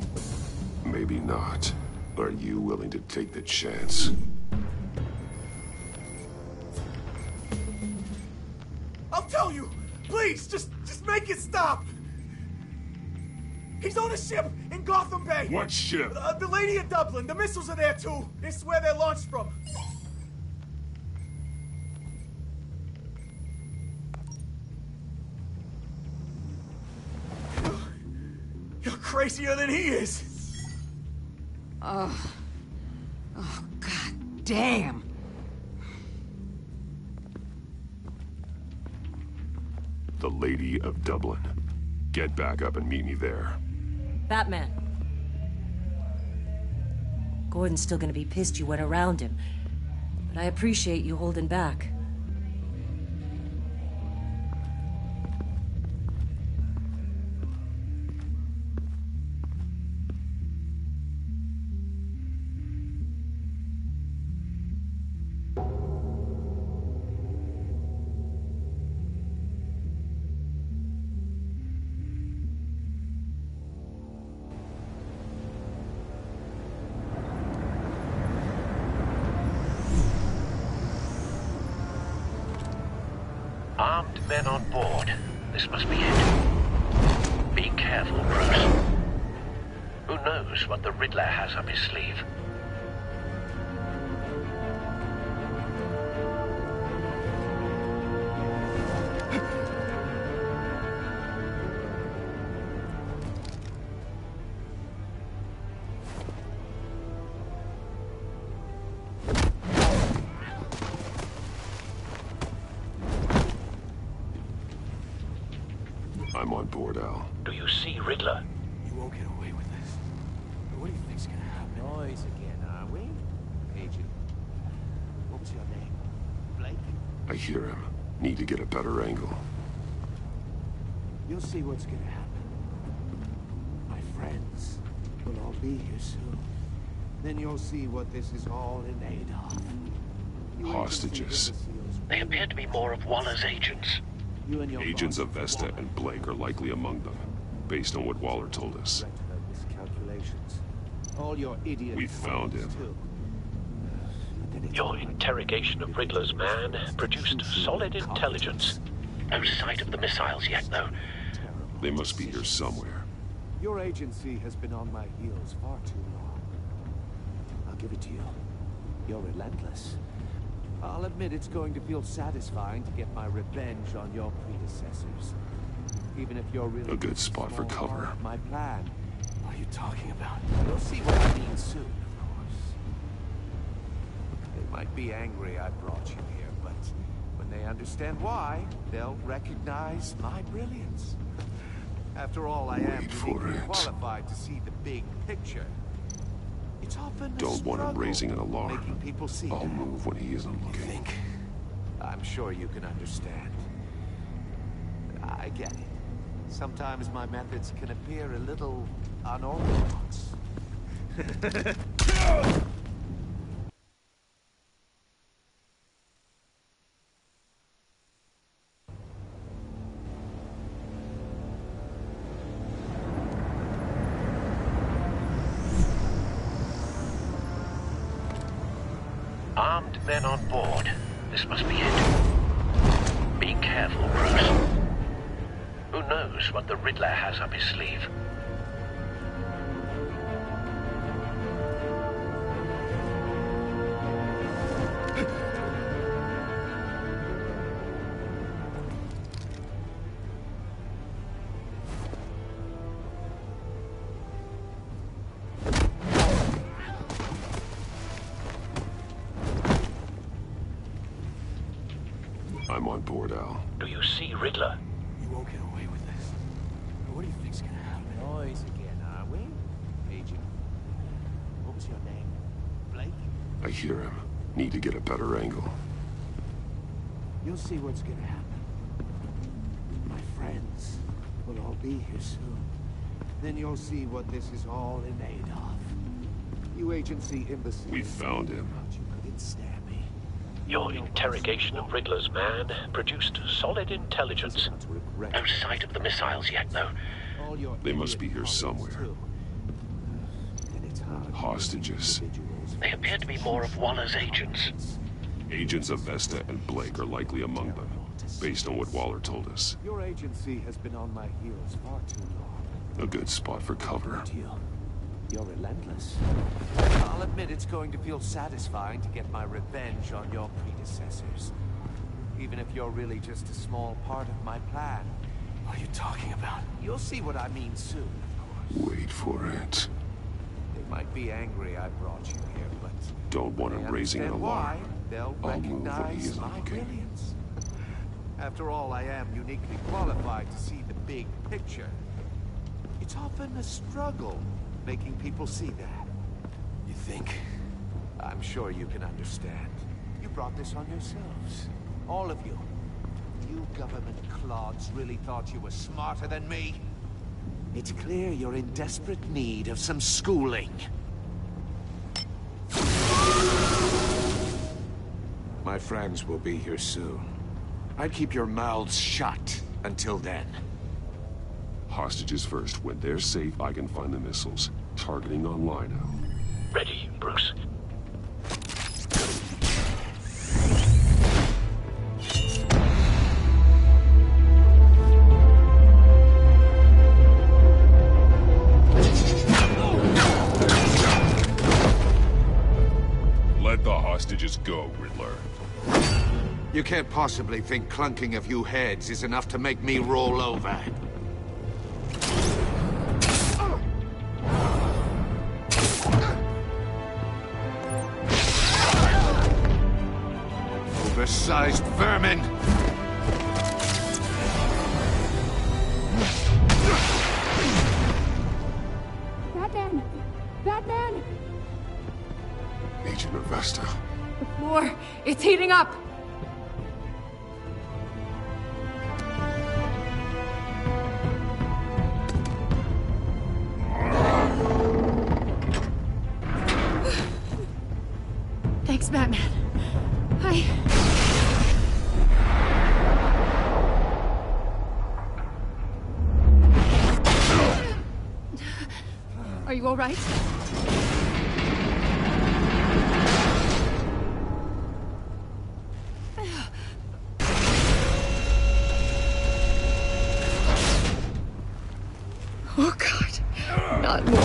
Maybe not. Are you willing to take the chance? I'll tell you! Please, just make it stop! He's on a ship in Gotham Bay! What ship? The Lady of Dublin. The missiles are there, too. It's where they're launched from. You're crazier than he is. Oh, God damn. The Lady of Dublin. Get back up and meet me there. Batman. Gordon's still gonna be pissed you went around him, but I appreciate you holding back. Armed men on board. This must be it. Be careful, Bruce. Who knows what the Riddler has up his sleeve? I'm on board, Al. Do you see Riddler? You won't get away with this. What do you think's gonna happen? Noise again, are we? Agent. What was your name? Blake? I hear him. Need to get a better angle. You'll see what's gonna happen. My friends will all be here soon. Then you'll see what this is all in aid of. Hostages. They appear to be more of Waller's agents. Agents of Vesta and Blake are likely among them, based on what Waller told us. All your idiot. We found him. Your interrogation of Riddler's man produced solid intelligence. No sight of the missiles yet, though. They must be here somewhere. Your agency has been on my heels far too long. I'll give it to you. You're relentless. I'll admit it's going to feel satisfying to get my revenge on your predecessors. Even if you're really a good spot for cover. My plan. What are you talking about? You'll see what I mean soon, of course. They might be angry I brought you here, but when they understand why, they'll recognize my brilliance. After all, I am uniquely qualified to see the big picture. It's often Don't want him raising an alarm. making people see I'll that. move when he isn't looking. I'm sure you can understand. I get it. Sometimes my methods can appear a little unorthodox. Armed men on board. This must be it. Be careful, Bruce. Who knows what the Riddler has up his sleeve? I'm on board, Al. Do you see Riddler? You won't get away with this. What do you think's gonna happen? Noise again, are we? Agent. What was your name? Blake? I hear him. Need to get a better angle. You'll see what's gonna happen. My friends will all be here soon. Then you'll see what this is all in aid of. You agency imbeciles. We found him. You couldn't stand me. Your interrogation of Riddler's man produced solid intelligence. No sight of the missiles yet, though. They must be here somewhere. Hostages. They appear to be more of Waller's agents. Agents of Vesta and Blake are likely among them, based on what Waller told us. Your agency has been on my heels far too long. A good spot for cover. You're relentless. I'll admit it's going to feel satisfying to get my revenge on your predecessors. Even if you're really just a small part of my plan. What are you talking about? You'll see what I mean soon, of course. Wait for it. They might be angry I brought you here, but Don't want him raising an why, alarm. they'll I'll move when he recognize isn't my looking. brilliance. After all, I am uniquely qualified to see the big picture. It's often a struggle making people see that. You think? I'm sure you can understand. You brought this on yourselves. All of you. You government clods really thought you were smarter than me? It's clear you're in desperate need of some schooling. My friends will be here soon. I'd keep your mouths shut until then. Hostages first. When they're safe, I can find the missiles. Targeting on Lino. Ready, Bruce. You can't possibly think clunking a few heads is enough to make me roll over. Oversized vermin! Batman! Batman! Agent Avesta. The floor, it's heating up! Thanks, Batman. Are you all right? Oh, God. Not more.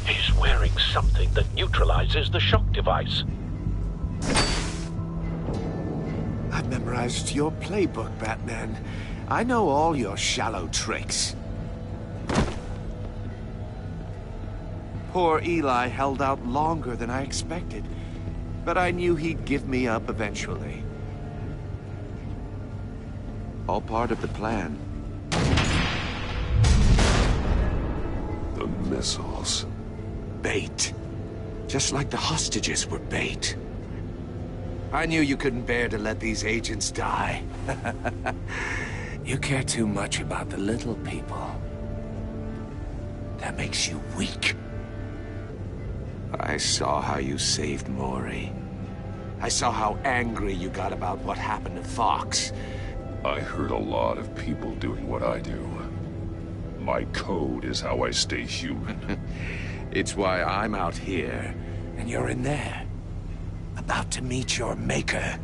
He's wearing something that neutralizes the shock device. I've memorized your playbook, Batman. I know all your shallow tricks. Poor Eli held out longer than I expected, but I knew he'd give me up eventually. All part of the plan. The missiles. Bait. Just like the hostages were bait. I knew you couldn't bear to let these agents die. You care too much about the little people. That makes you weak. I saw how you saved Maury. I saw how angry you got about what happened to Fox. I heard a lot of people doing what I do. My code is how I stay human. It's why I'm out here, and you're in there. About to meet your maker.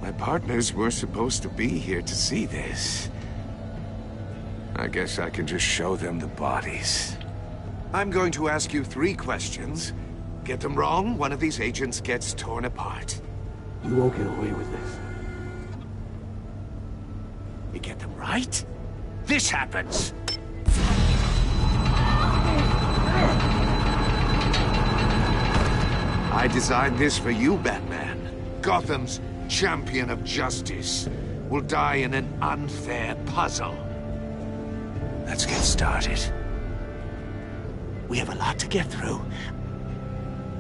My partners were supposed to be here to see this. I guess I can just show them the bodies. I'm going to ask you 3 questions. Get them wrong, one of these agents gets torn apart. You won't get away with this. You get them right, this happens. I designed this for you, Batman. Gotham's champion of justice will die in an unfair puzzle. Let's get started. We have a lot to get through.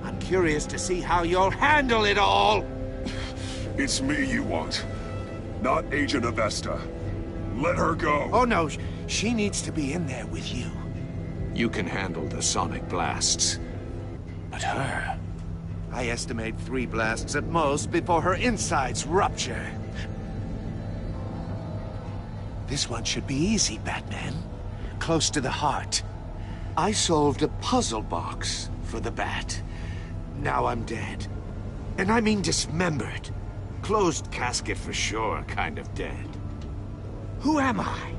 I'm curious to see how you'll handle it all. It's me you want, not Agent Avesta. Let her go. Oh no, she needs to be in there with you. You can handle the sonic blasts. But her... I estimate 3 blasts at most before her insides rupture. This one should be easy, Batman. Close to the heart. I solved a puzzle box for the Bat. Now I'm dead. And I mean dismembered. Closed casket for sure, kind of dead. Who am I?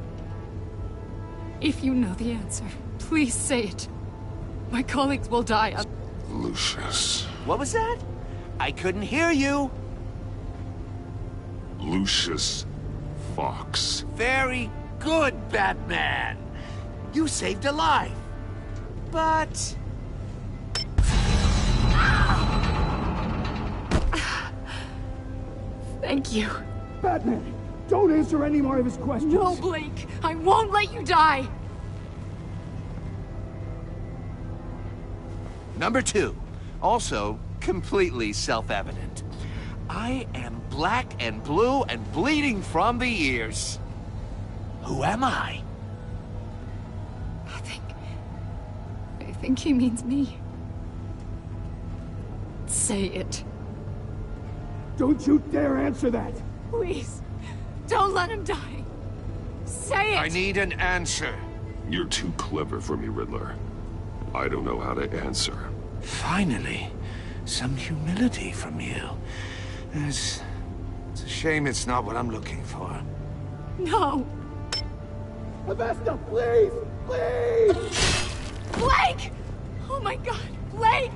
If you know the answer, please say it. My colleagues will die. Lucius. What was that? I couldn't hear you. Lucius Fox. Very good, Batman. You saved a life. But... Thank you. Batman, don't answer any more of his questions. No, Blake. I won't let you die. Number 2. Also, completely self-evident. I am black and blue and bleeding from the ears. Who am I? I think he means me. Say it. Don't you dare answer that! Please, don't let him die. Say it! I need an answer. You're too clever for me, Riddler. I don't know how to answer. Finally, some humility from you. It's a shame it's not what I'm looking for. No! Avesta, please! Please! Blake! Oh my god, Blake!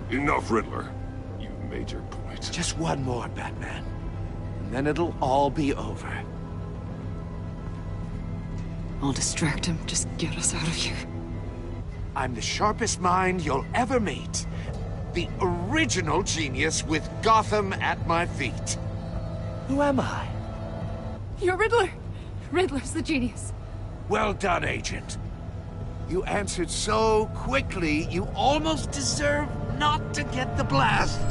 Enough, Riddler. You've made your point. Just one more, Batman. And then it'll all be over. I'll distract him. Just get us out of here. I'm the sharpest mind you'll ever meet. The original genius with Gotham at my feet. Who am I? You're Riddler. Riddler's the genius. Well done, Agent. You answered so quickly, you almost deserve not to get the blast.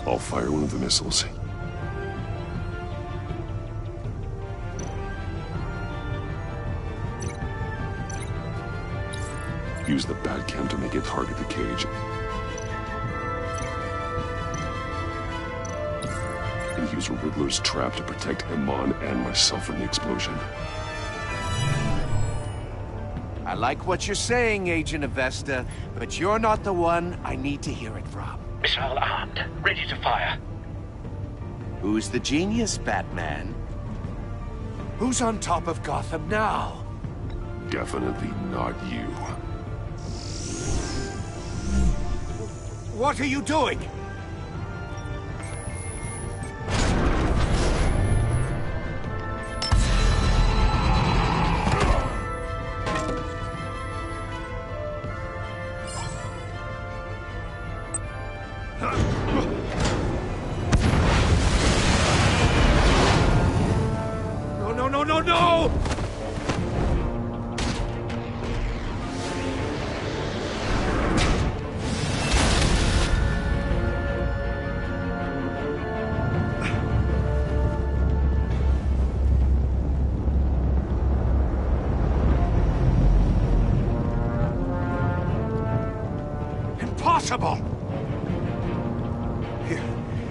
I'll fire one of the missiles. Use the Batcam to make it target the cage. And use Riddler's trap to protect Iman and myself from the explosion. I like what you're saying, Agent Avesta, but you're not the one I need to hear it from. Missile armed, ready to fire. Who's the genius, Batman? Who's on top of Gotham now? Definitely not you. What are you doing? No! Impossible!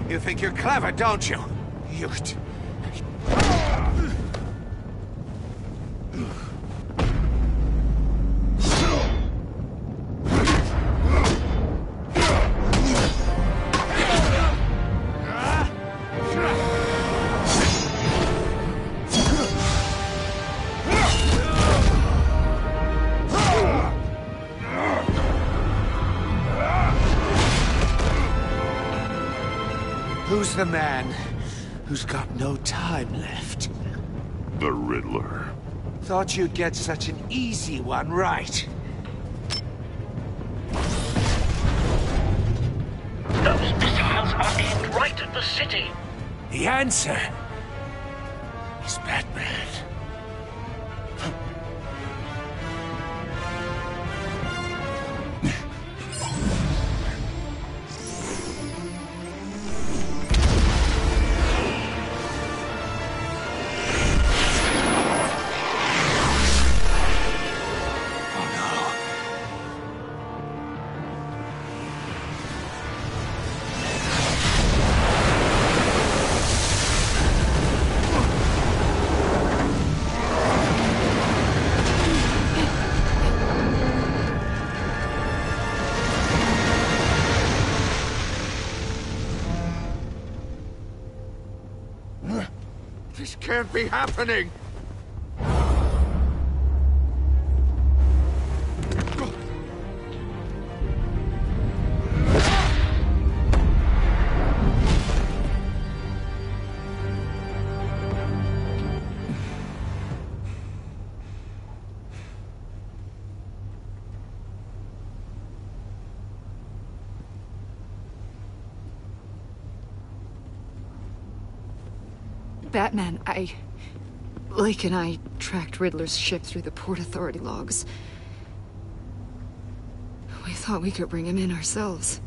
You think you're clever, don't you? Who's the man who's got no time left? The Riddler. Thought you'd get such an easy one right. Those missiles are aimed right at the city. The answer is Batman. This can't be happening! Batman, Blake and I tracked Riddler's ship through the Port Authority logs. We thought we could bring him in ourselves.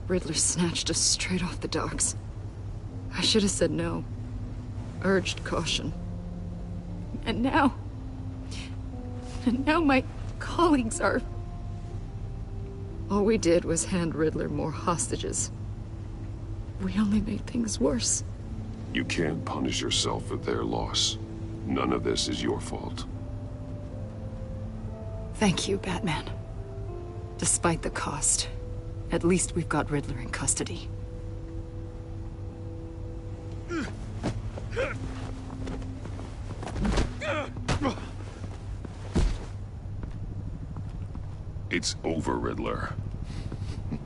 Riddler snatched us straight off the docks. I should have said no. Urged caution. And now my colleagues are... All we did was hand Riddler more hostages. We only made things worse. You can't punish yourself for their loss. None of this is your fault. Thank you, Batman. Despite the cost, at least we've got Riddler in custody. It's over, Riddler.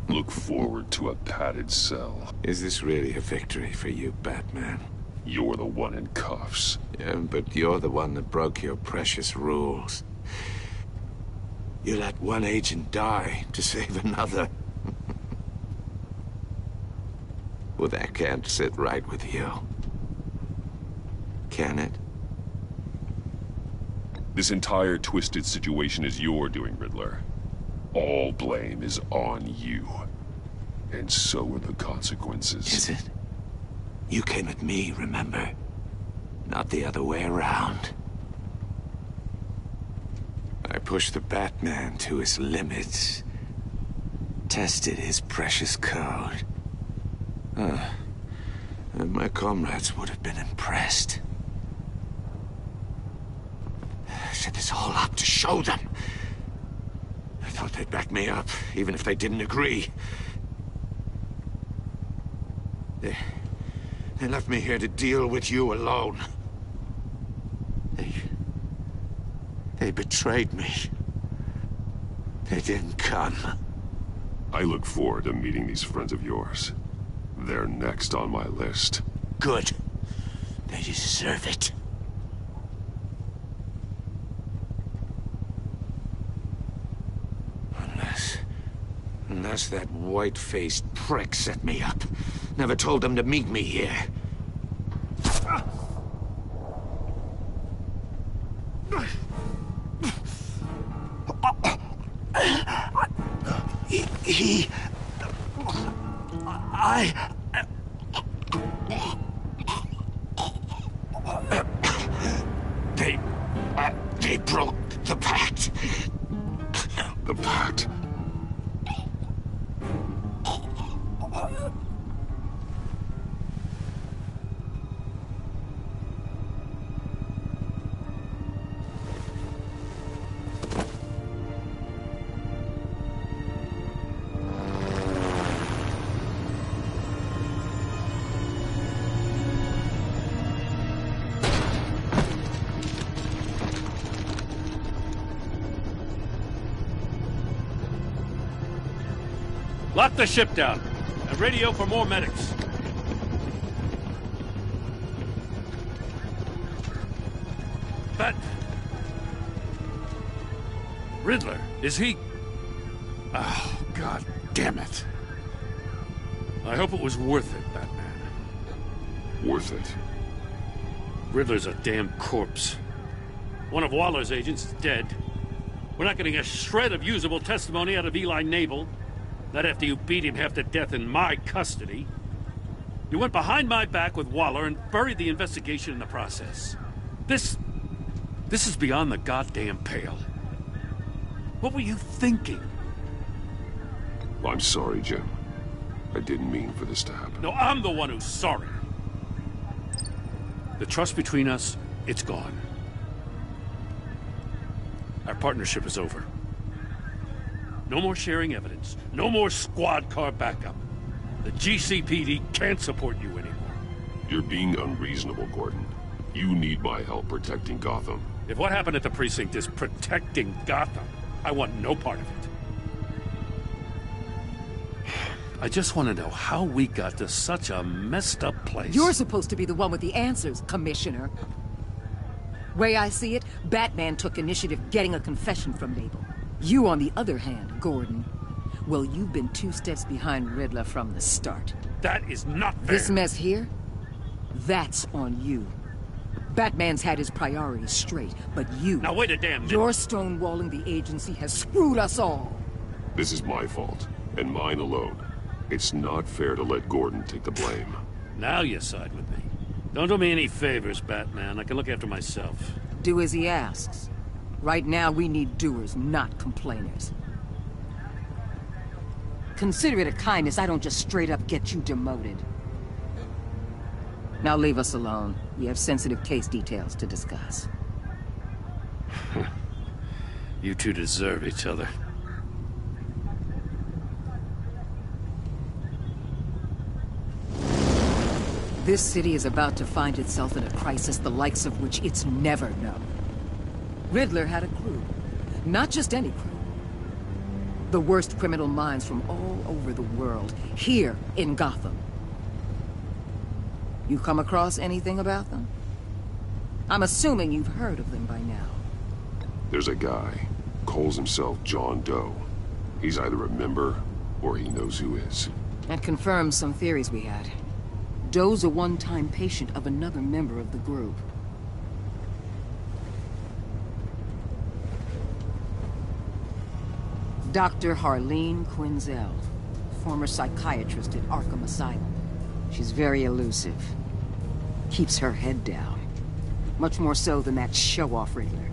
Look forward to a padded cell. Is this really a victory for you, Batman? You're the one in cuffs. Yeah, but you're the one that broke your precious rules. You let one agent die to save another. Well, that can't sit right with you. Can it? This entire twisted situation is your doing, Riddler. All blame is on you. And so are the consequences. Is it? You came at me, remember? Not the other way around. I pushed the Batman to his limits. Tested his precious code. And my comrades would have been impressed. I set this all up to show them. I thought they'd back me up, even if they didn't agree. They left me here to deal with you alone. They betrayed me. They didn't come. I look forward to meeting these friends of yours. They're next on my list. Good. They deserve it. Unless that white-faced prick set me up. Never told them to meet me here. They broke the pact. The pact? Lock the ship down, and radio for more medics. Riddler, is he... Oh, God damn it. I hope it was worth it, Batman. Worth it? Riddler's a damn corpse. One of Waller's agents is dead. We're not getting a shred of usable testimony out of Eli Nabel. Not after you beat him half to death in my custody. You went behind my back with Waller and buried the investigation in the process. This is beyond the goddamn pale. What were you thinking? I'm sorry, Jim. I didn't mean for this to happen. No, I'm the one who's sorry. The trust between us, it's gone. Our partnership is over. No more sharing evidence. No more squad car backup. The GCPD can't support you anymore. You're being unreasonable, Gordon. You need my help protecting Gotham. If what happened at the precinct is protecting Gotham, I want no part of it. I just want to know how we got to such a messed up place. You're supposed to be the one with the answers, Commissioner. Way I see it, Batman took initiative getting a confession from Nabel. You, on the other hand, Gordon, well, you've been 2 steps behind Riddler from the start. That is not fair. This mess here, that's on you. Batman's had his priorities straight, but you... Now wait a damn minute. Your stonewalling the agency has screwed us all. This is my fault, and mine alone. It's not fair to let Gordon take the blame. Now you side with me. Don't do me any favors, Batman. I can look after myself. Do as he asks. Right now, we need doers, not complainers. Consider it a kindness I don't just straight up get you demoted. Now leave us alone. We have sensitive case details to discuss. You two deserve each other. This city is about to find itself in a crisis the likes of which it's never known. Riddler had a crew. Not just any crew. The worst criminal minds from all over the world, here in Gotham. You come across anything about them? I'm assuming you've heard of them by now. There's a guy, calls himself John Doe. He's either a member, or he knows who is. That confirms some theories we had. Doe's a one-time patient of another member of the group. Dr. Harleen Quinzel, former psychiatrist at Arkham Asylum. She's very elusive. Keeps her head down. Much more so than that show-off Riddler.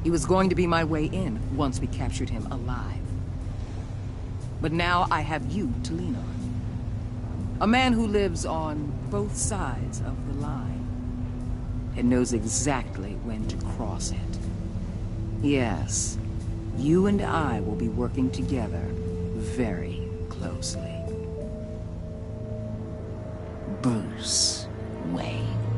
He was going to be my way in once we captured him alive. But now I have you to lean on. A man who lives on both sides of the line and knows exactly when to cross it. Yes, you and I will be working together very closely. Bruce Wayne.